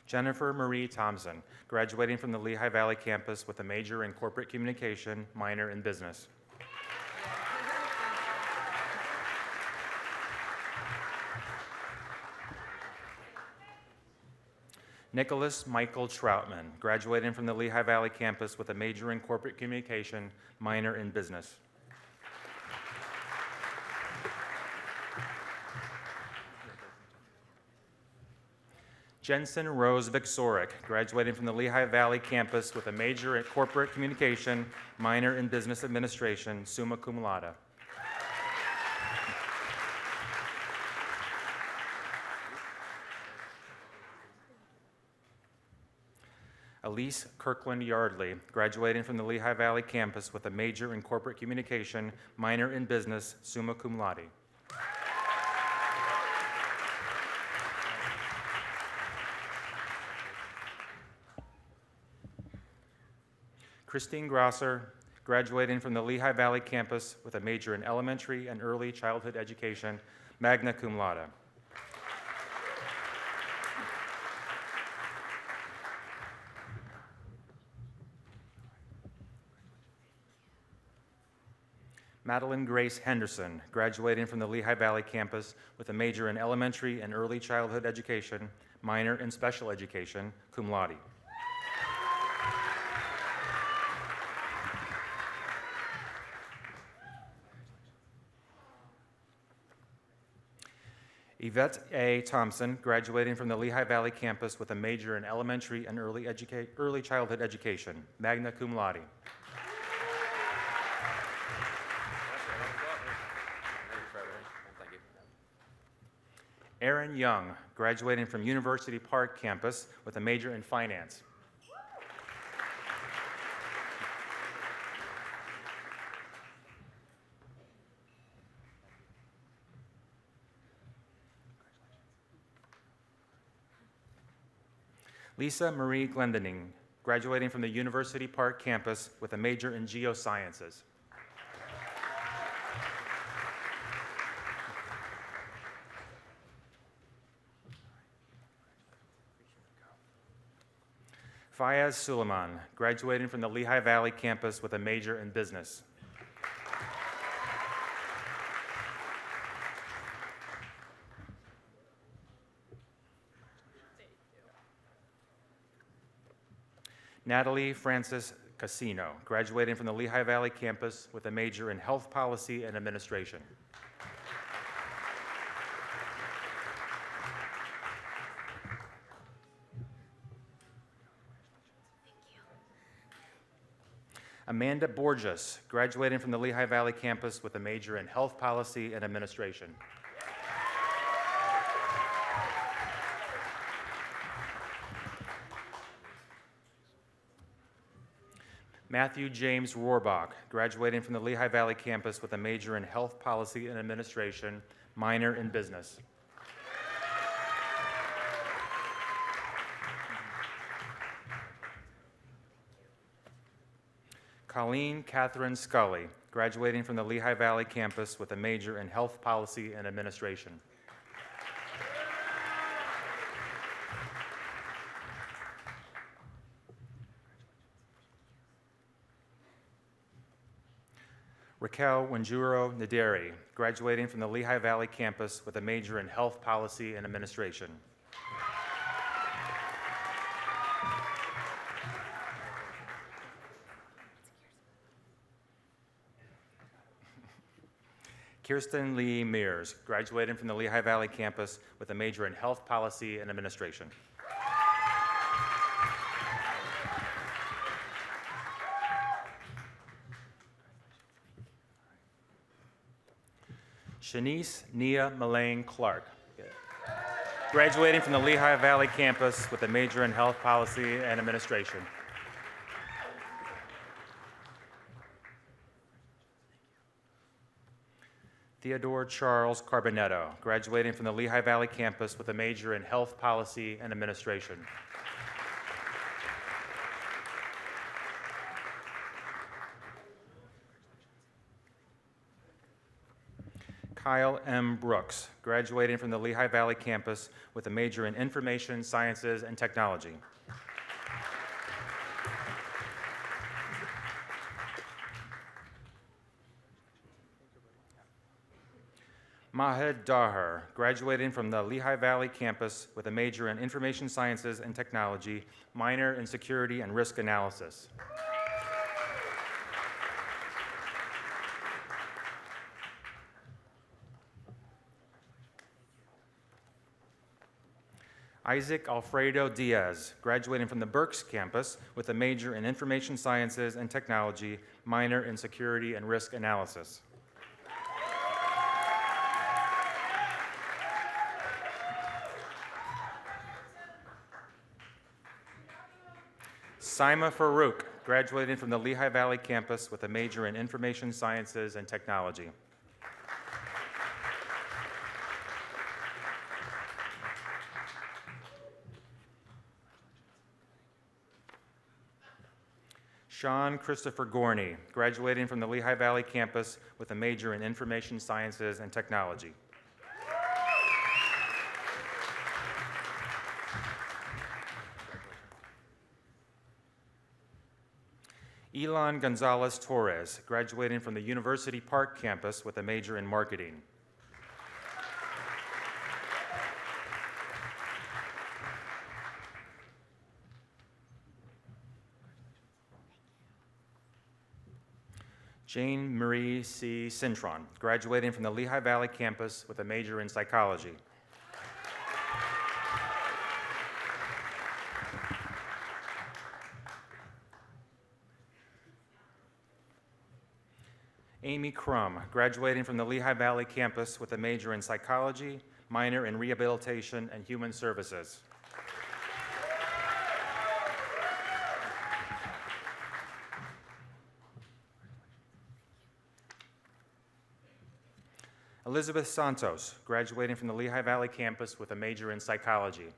Jennifer Marie Thompson, graduating from the Lehigh Valley campus with a major in corporate communication, minor in business. Nicholas Michael Troutman, graduating from the Lehigh Valley campus with a major in corporate communication, minor in business. Jensen Rose Vixoric, graduating from the Lehigh Valley campus with a major in corporate communication, minor in business administration, summa cum laude. Elise Kirkland Yardley, graduating from the Lehigh Valley campus with a major in corporate communication, minor in business, summa cum laude. Christine Grosser, graduating from the Lehigh Valley campus with a major in elementary and early childhood education, magna cum laude. Madeline Grace Henderson, graduating from the Lehigh Valley campus with a major in elementary and early childhood education, minor in special education, cum laude. Yvette A. Thompson, graduating from the Lehigh Valley campus with a major in elementary and early childhood education, magna cum laude. Aaron Young, graduating from University Park campus with a major in finance. Lisa Marie Glendening, graduating from the University Park campus with a major in geosciences. Fayaz Suleiman, graduating from the Lehigh Valley campus with a major in business. Natalie Francis Casino, graduating from the Lehigh Valley campus with a major in health policy and administration. Amanda Borges, graduating from the Lehigh Valley campus with a major in health policy and administration. Matthew James Rohrbach, graduating from the Lehigh Valley campus with a major in health policy and administration, minor in business. Colleen Catherine Scully, graduating from the Lehigh Valley campus with a major in health policy and administration. Raquel Wanjuro Naderi, graduating from the Lehigh Valley campus with a major in health policy and administration. Kirsten Lee Mears, graduating from the Lehigh Valley campus with a major in health policy and administration. Shanice Nia Mullane Clark, graduating from the Lehigh Valley campus with a major in health policy and administration. Theodore Charles Carbonetto, graduating from the Lehigh Valley campus with a major in health policy and administration. Kyle M. Brooks, graduating from the Lehigh Valley campus with a major in information sciences and technology. Mahed Daher, graduating from the Lehigh Valley campus with a major in information sciences and technology, minor in security and risk analysis. Isaac Alfredo Diaz, graduating from the Berks campus with a major in information sciences and technology, minor in security and risk analysis. Saima Farouk, graduating from the Lehigh Valley campus with a major in information sciences and technology. Sean Christopher Gorney, graduating from the Lehigh Valley campus with a major in information sciences and technology. Elon Gonzalez Torres, graduating from the University Park campus with a major in marketing. Jane Marie C. Cintron, graduating from the Lehigh Valley campus with a major in psychology. Amy Crum, graduating from the Lehigh Valley campus with a major in psychology, minor in Rehabilitation and Human Services. Elizabeth Santos, graduating from the Lehigh Valley campus with a major in psychology.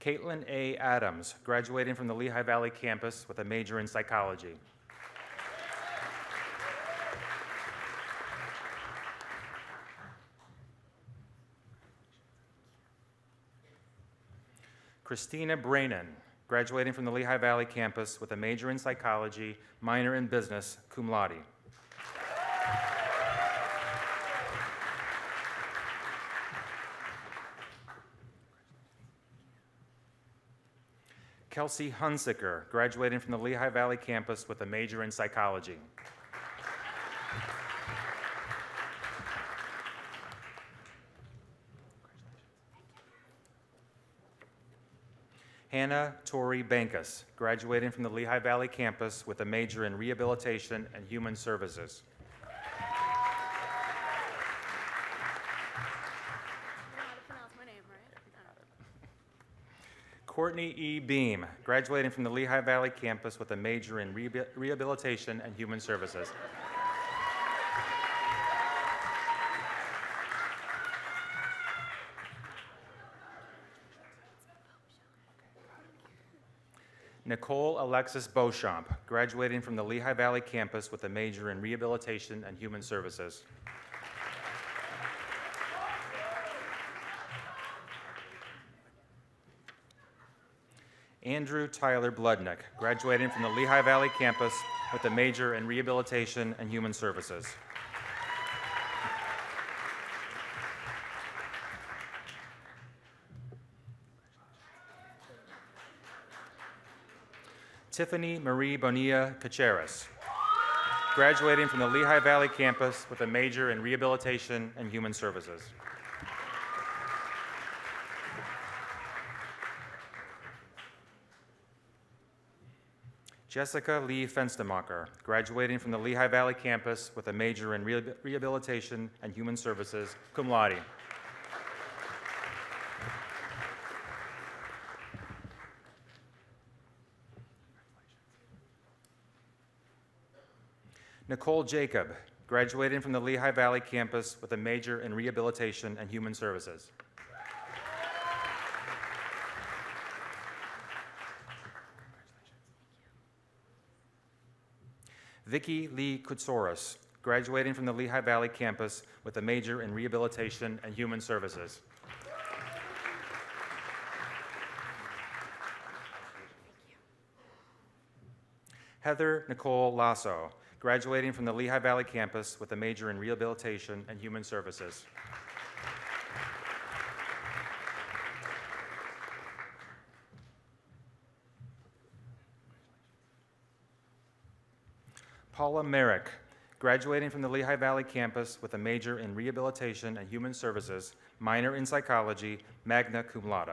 Caitlin A. Adams, graduating from the Lehigh Valley campus with a major in psychology. Christina Brainin, graduating from the Lehigh Valley campus with a major in psychology, minor in business, cum laude. Kelsey Hunsicker, graduating from the Lehigh Valley campus with a major in psychology. Hannah Tori Bankus, graduating from the Lehigh Valley campus with a major in Rehabilitation and Human Services. Courtney E. Beam, graduating from the Lehigh Valley campus with a major in Rehabilitation and Human Services. Nicole Alexis Beauchamp, graduating from the Lehigh Valley campus with a major in Rehabilitation and Human Services. Andrew Tyler Bludnick, graduating from the Lehigh Valley campus with a major in Rehabilitation and Human Services. Tiffany Marie Bonilla Caceres, graduating from the Lehigh Valley campus with a major in Rehabilitation and Human Services. Jessica Lee Fenstermacher, graduating from the Lehigh Valley campus with a major in Rehabilitation and Human Services, cum laude. Nicole Jacob, graduating from the Lehigh Valley campus with a major in Rehabilitation and Human Services. Vicki Lee Koutsoris, graduating from the Lehigh Valley campus with a major in Rehabilitation and Human Services. Heather Nicole Lasso, graduating from the Lehigh Valley campus with a major in Rehabilitation and Human Services. Paula Merrick, graduating from the Lehigh Valley campus with a major in Rehabilitation and Human Services, minor in Psychology, magna cum laude.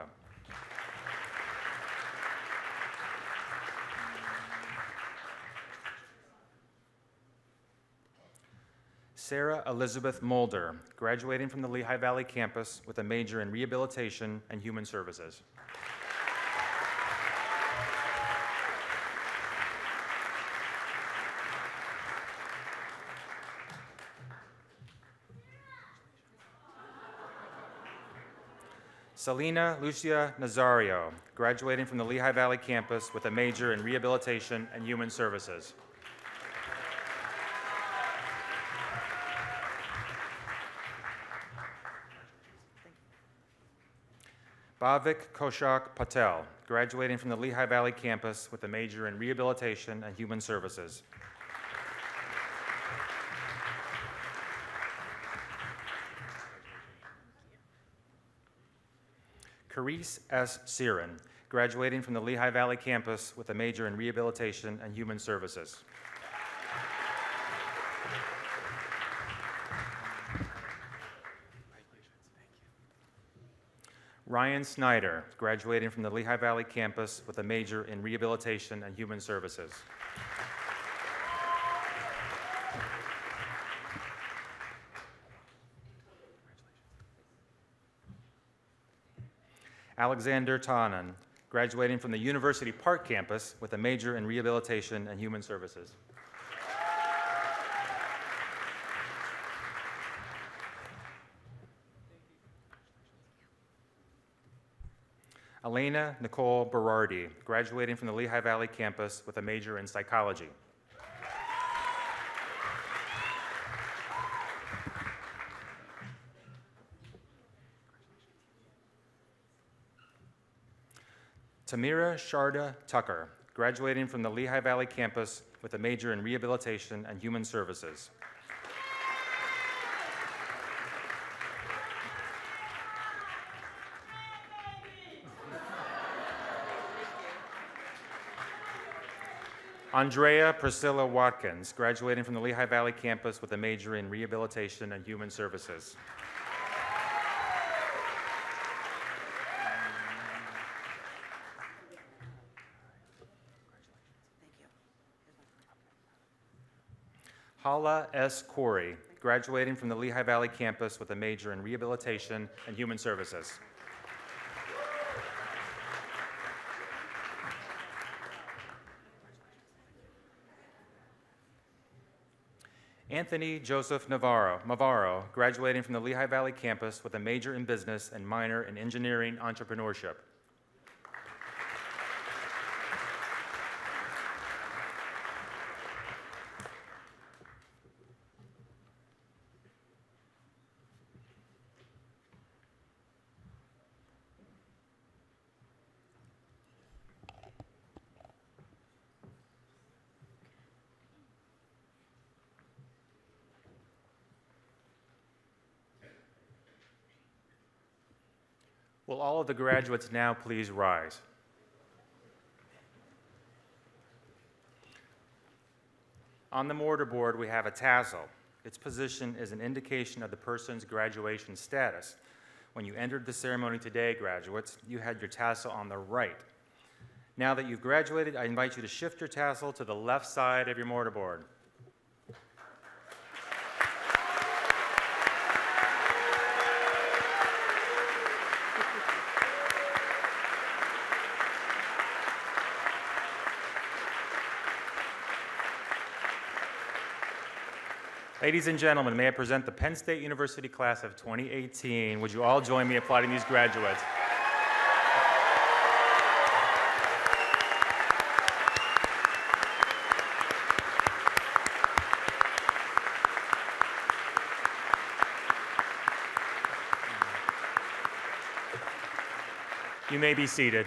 Sarah Elizabeth Mulder, graduating from the Lehigh Valley campus with a major in Rehabilitation and Human Services. Selena Lucia Nazario, graduating from the Lehigh Valley campus with a major in Rehabilitation and Human Services. Bhavik Koshak Patel, graduating from the Lehigh Valley campus with a major in Rehabilitation and Human Services. Carice S. Siren, graduating from the Lehigh Valley campus with a major in Rehabilitation and Human Services. Ryan Snyder, graduating from the Lehigh Valley campus with a major in Rehabilitation and Human Services. Alexander Tannen, graduating from the University Park campus with a major in Rehabilitation and Human Services. Elena Nicole Berardi, graduating from the Lehigh Valley campus with a major in Psychology. Tamira Sharda Tucker, graduating from the Lehigh Valley campus with a major in Rehabilitation and Human Services. Andrea Priscilla Watkins, graduating from the Lehigh Valley campus with a major in Rehabilitation and Human Services. Hala S. Corey, graduating from the Lehigh Valley campus with a major in Rehabilitation and Human Services. Anthony Joseph Navarro, graduating from the Lehigh Valley campus with a major in Business and minor in Engineering Entrepreneurship. Will all of the graduates now please rise? On the mortarboard, we have a tassel. Its position is an indication of the person's graduation status. When you entered the ceremony today, graduates, you had your tassel on the right. Now that you've graduated, I invite you to shift your tassel to the left side of your mortarboard. Ladies and gentlemen, may I present the Penn State University class of 2018. Would you all join me applauding these graduates? You may be seated.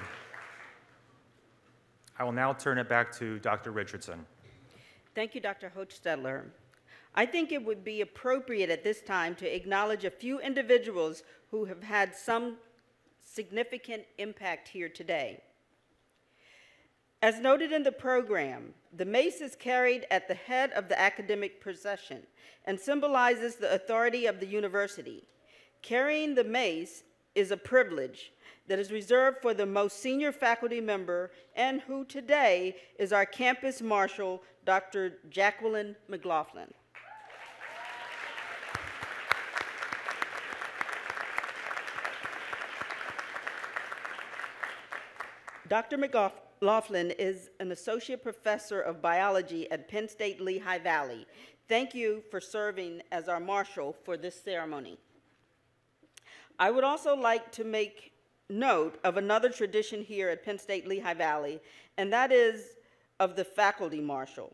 I will now turn it back to Dr. Richardson. Thank you, Dr. Hochstetler. I think it would be appropriate at this time to acknowledge a few individuals who have had some significant impact here today. As noted in the program, the mace is carried at the head of the academic procession and symbolizes the authority of the university. Carrying the mace is a privilege that is reserved for the most senior faculty member and who today is our campus marshal, Dr. Jacqueline McLaughlin. Dr. McLaughlin is an associate professor of biology at Penn State Lehigh Valley. Thank you for serving as our marshal for this ceremony. I would also like to make note of another tradition here at Penn State Lehigh Valley, and that is of the faculty marshal.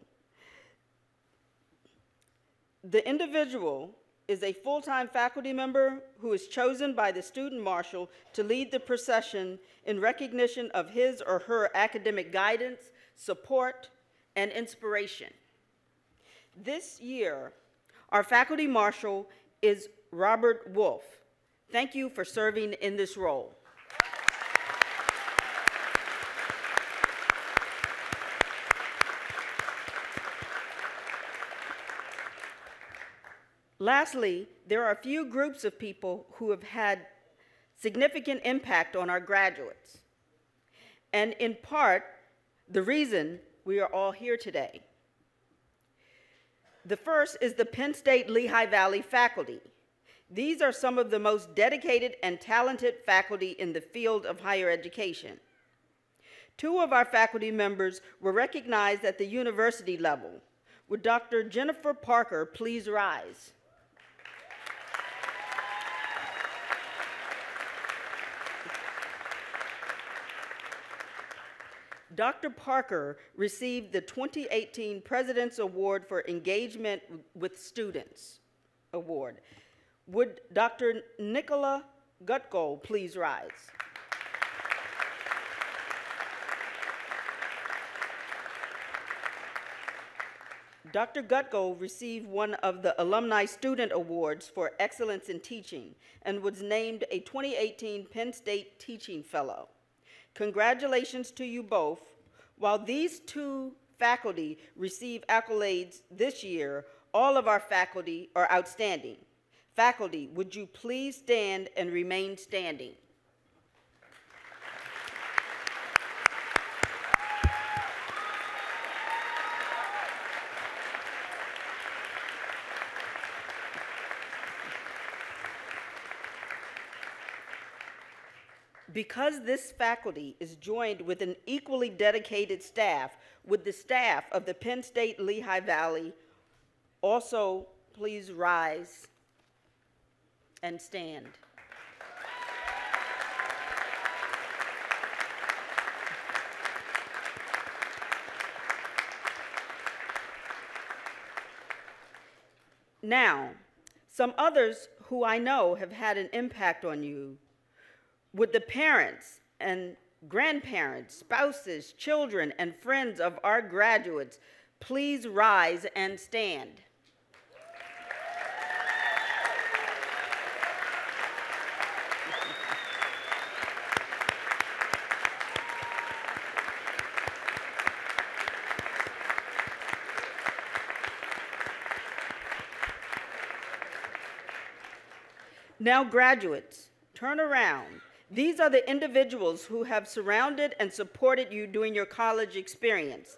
The individual is a full-time faculty member who is chosen by the student marshal to lead the procession in recognition of his or her academic guidance, support, and inspiration. This year, our faculty marshal is Robert Wolf. Thank you for serving in this role. Lastly, there are a few groups of people who have had significant impact on our graduates, and in part, the reason we are all here today. The first is the Penn State Lehigh Valley faculty. These are some of the most dedicated and talented faculty in the field of higher education. Two of our faculty members were recognized at the university level. Would Dr. Jennifer Parker please rise? Dr. Parker received the 2018 President's Award for Engagement with Students Award. Would Dr. Nicola Gutgold please rise? Dr. Gutgold received one of the Alumni Student Awards for Excellence in Teaching and was named a 2018 Penn State Teaching Fellow. Congratulations to you both. While these two faculty receive accolades this year, all of our faculty are outstanding. Faculty, would you please stand and remain standing? Because this faculty is joined with an equally dedicated staff, would the staff of the Penn State Lehigh Valley also please rise and stand? Now, some others who I know have had an impact on you. Would the parents and grandparents, spouses, children, and friends of our graduates please rise and stand? Now, graduates, turn around. These are the individuals who have surrounded and supported you during your college experience.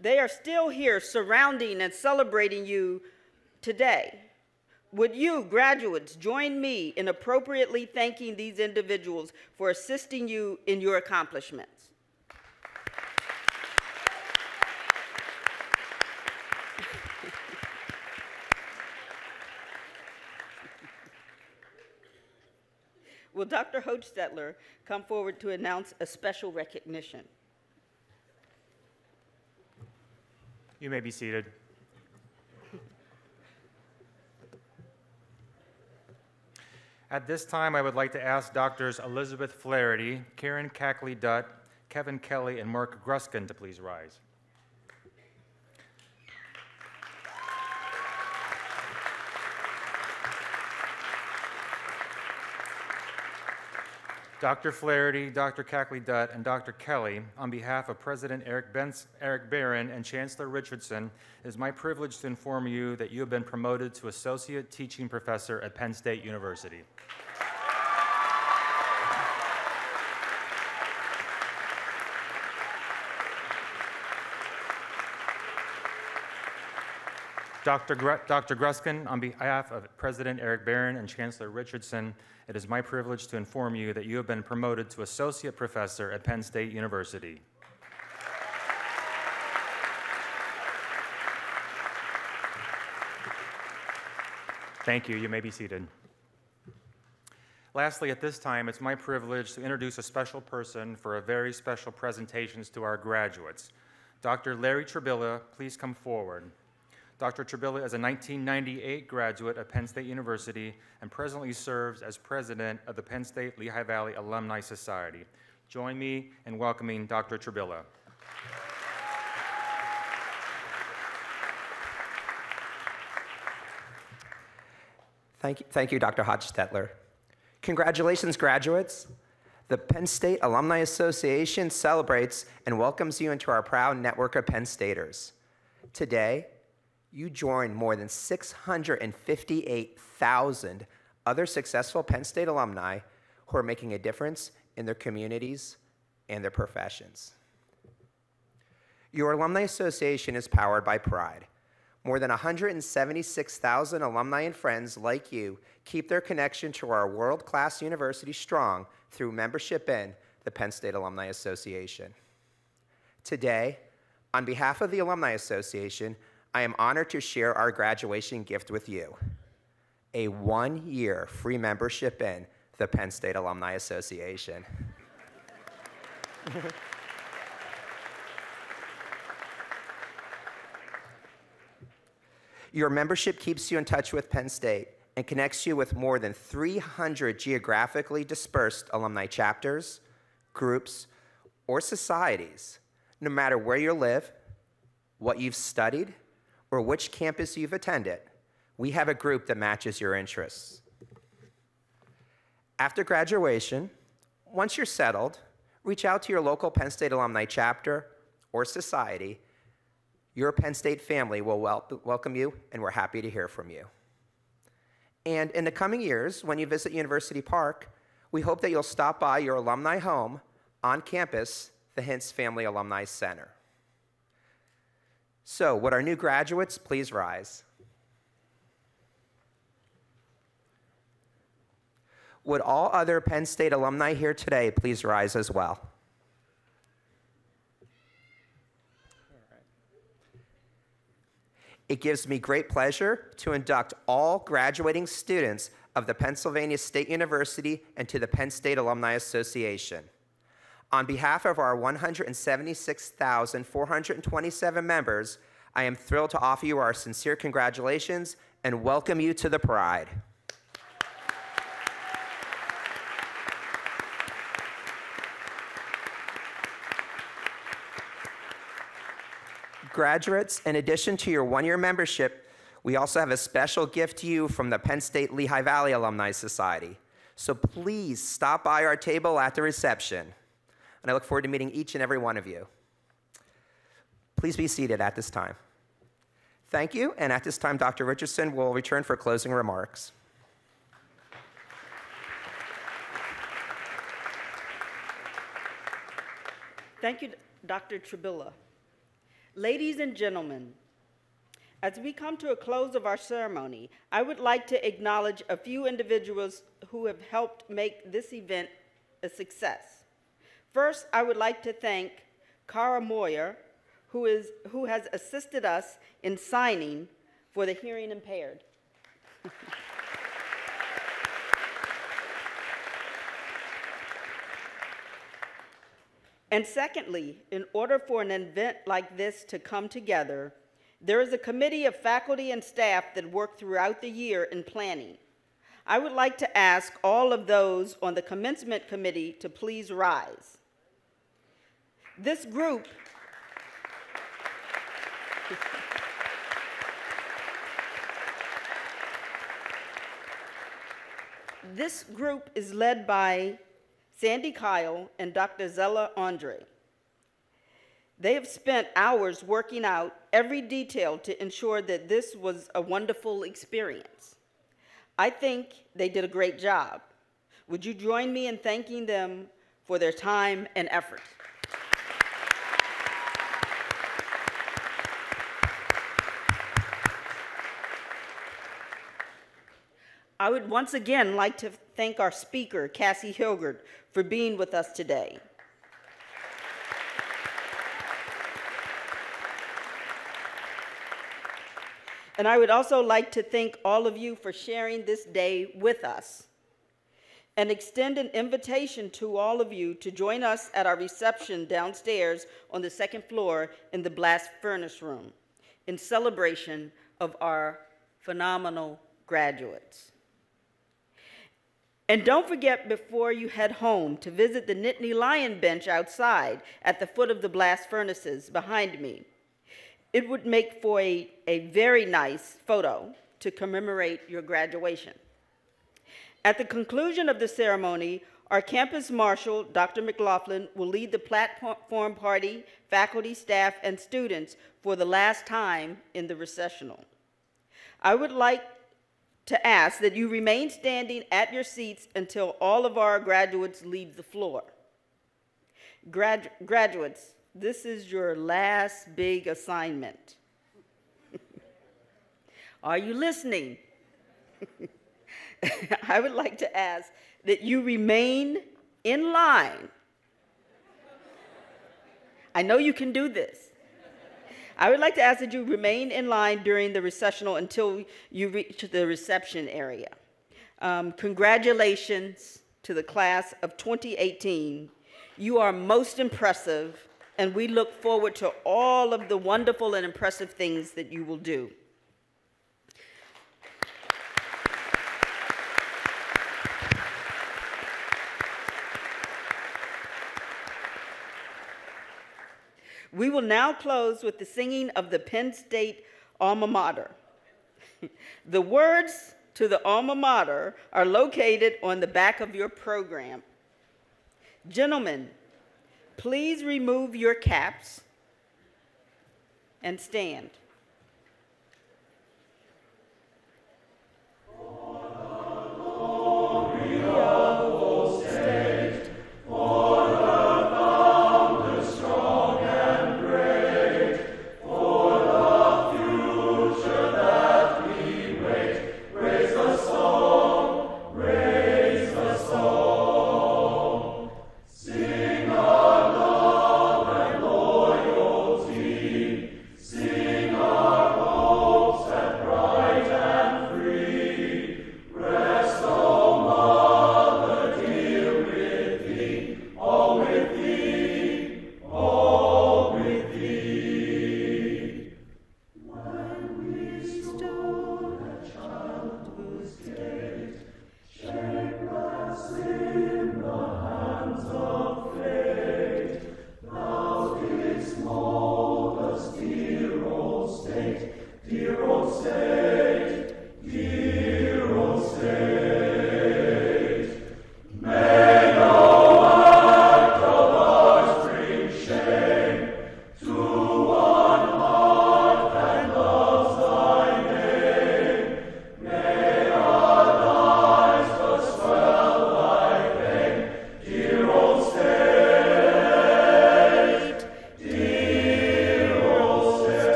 They are still here surrounding and celebrating you today. Would you, graduates, join me in appropriately thanking these individuals for assisting you in your accomplishments? Will Dr. Hochstetler come forward to announce a special recognition? You may be seated. At this time, I would like to ask Doctors Elizabeth Flaherty, Karen Cackley-Dutt, Kevin Kelly, and Mark Gruskin to please rise. Dr. Flaherty, Dr. Cackley-Dutt, and Dr. Kelly, on behalf of President Eric Barron and Chancellor Richardson, it is my privilege to inform you that you have been promoted to Associate Teaching Professor at Penn State University. Dr. Gruskin, on behalf of President Eric Barron and Chancellor Richardson, it is my privilege to inform you that you have been promoted to Associate Professor at Penn State University. Thank you. You may be seated. Lastly, at this time, it's my privilege to introduce a special person for a very special presentations to our graduates. Dr. Larry Trebilla, please come forward. Dr. Trebilla is a 1998 graduate of Penn State University and presently serves as president of the Penn State Lehigh Valley Alumni Society. Join me in welcoming Dr. Trebilla. Thank you, Dr. Hochstetler. Congratulations, graduates. The Penn State Alumni Association celebrates and welcomes you into our proud network of Penn Staters. Today, you join more than 658,000 other successful Penn State alumni who are making a difference in their communities and their professions. Your Alumni Association is powered by pride. More than 176,000 alumni and friends like you keep their connection to our world-class university strong through membership in the Penn State Alumni Association. Today, on behalf of the Alumni Association, I am honored to share our graduation gift with you, a one-year free membership in the Penn State Alumni Association. Your membership keeps you in touch with Penn State and connects you with more than 300 geographically dispersed alumni chapters, groups, or societies. No matter where you live, what you've studied, or which campus you've attended, we have a group that matches your interests. After graduation, once you're settled, reach out to your local Penn State alumni chapter or society. Your Penn State family will welcome you, and we're happy to hear from you. And in the coming years, when you visit University Park, we hope that you'll stop by your alumni home on campus, the Hintz Family Alumni Center. So, would our new graduates please rise? Would all other Penn State alumni here today please rise as well? It gives me great pleasure to induct all graduating students of the Pennsylvania State University into the Penn State Alumni Association. On behalf of our 176,427 members, I am thrilled to offer you our sincere congratulations and welcome you to the Pride. Graduates, in addition to your one-year membership, we also have a special gift to you from the Penn State Lehigh Valley Alumni Society. So please stop by our table at the reception. And I look forward to meeting each and every one of you. Please be seated at this time. Thank you, and at this time, Dr. Richardson will return for closing remarks. Thank you, Dr. Tribilla. Ladies and gentlemen, as we come to a close of our ceremony, I would like to acknowledge a few individuals who have helped make this event a success. First, I would like to thank Cara Moyer, who has assisted us in signing for the hearing impaired. And secondly, in order for an event like this to come together, there is a committee of faculty and staff that work throughout the year in planning. I would like to ask all of those on the commencement committee to please rise. This group is led by Sandy Kyle and Dr. Zella Andre. They have spent hours working out every detail to ensure that this was a wonderful experience. I think they did a great job. Would you join me in thanking them for their time and effort? I would once again like to thank our speaker, Cassie Hilgert, for being with us today. And I would also like to thank all of you for sharing this day with us and extend an invitation to all of you to join us at our reception downstairs on the second floor in the blast furnace room in celebration of our phenomenal graduates. And don't forget, before you head home, to visit the Nittany Lion bench outside at the foot of the blast furnaces behind me. It would make for a very nice photo to commemorate your graduation. At the conclusion of the ceremony, our campus marshal, Dr. McLaughlin, will lead the platform party, faculty, staff, and students for the last time in the recessional. I would like to ask that you remain standing at your seats until all of our graduates leave the floor. Graduates, this is your last big assignment. Are you listening? I would like to ask that you remain in line. I know you can do this. I would like to ask that you remain in line during the recessional until you reach the reception area. Congratulations to the class of 2018. You are most impressive, and we look forward to all of the wonderful and impressive things that you will do. We will now close with the singing of the Penn State alma mater. The words to the alma mater are located on the back of your program. Gentlemen, please remove your caps and stand.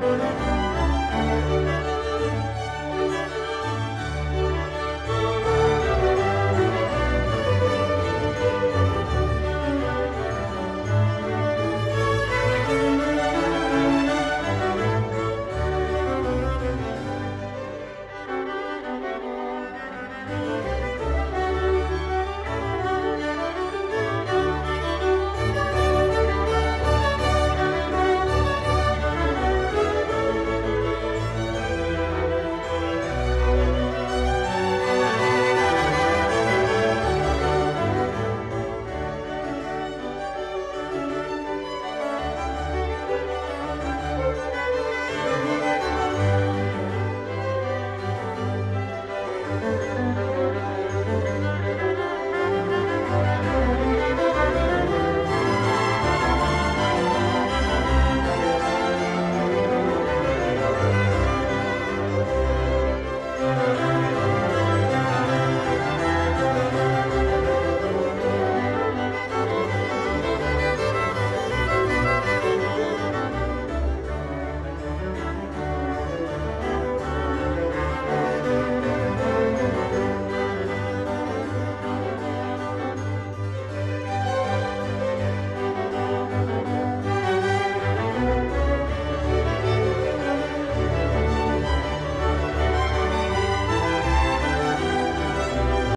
Thank you.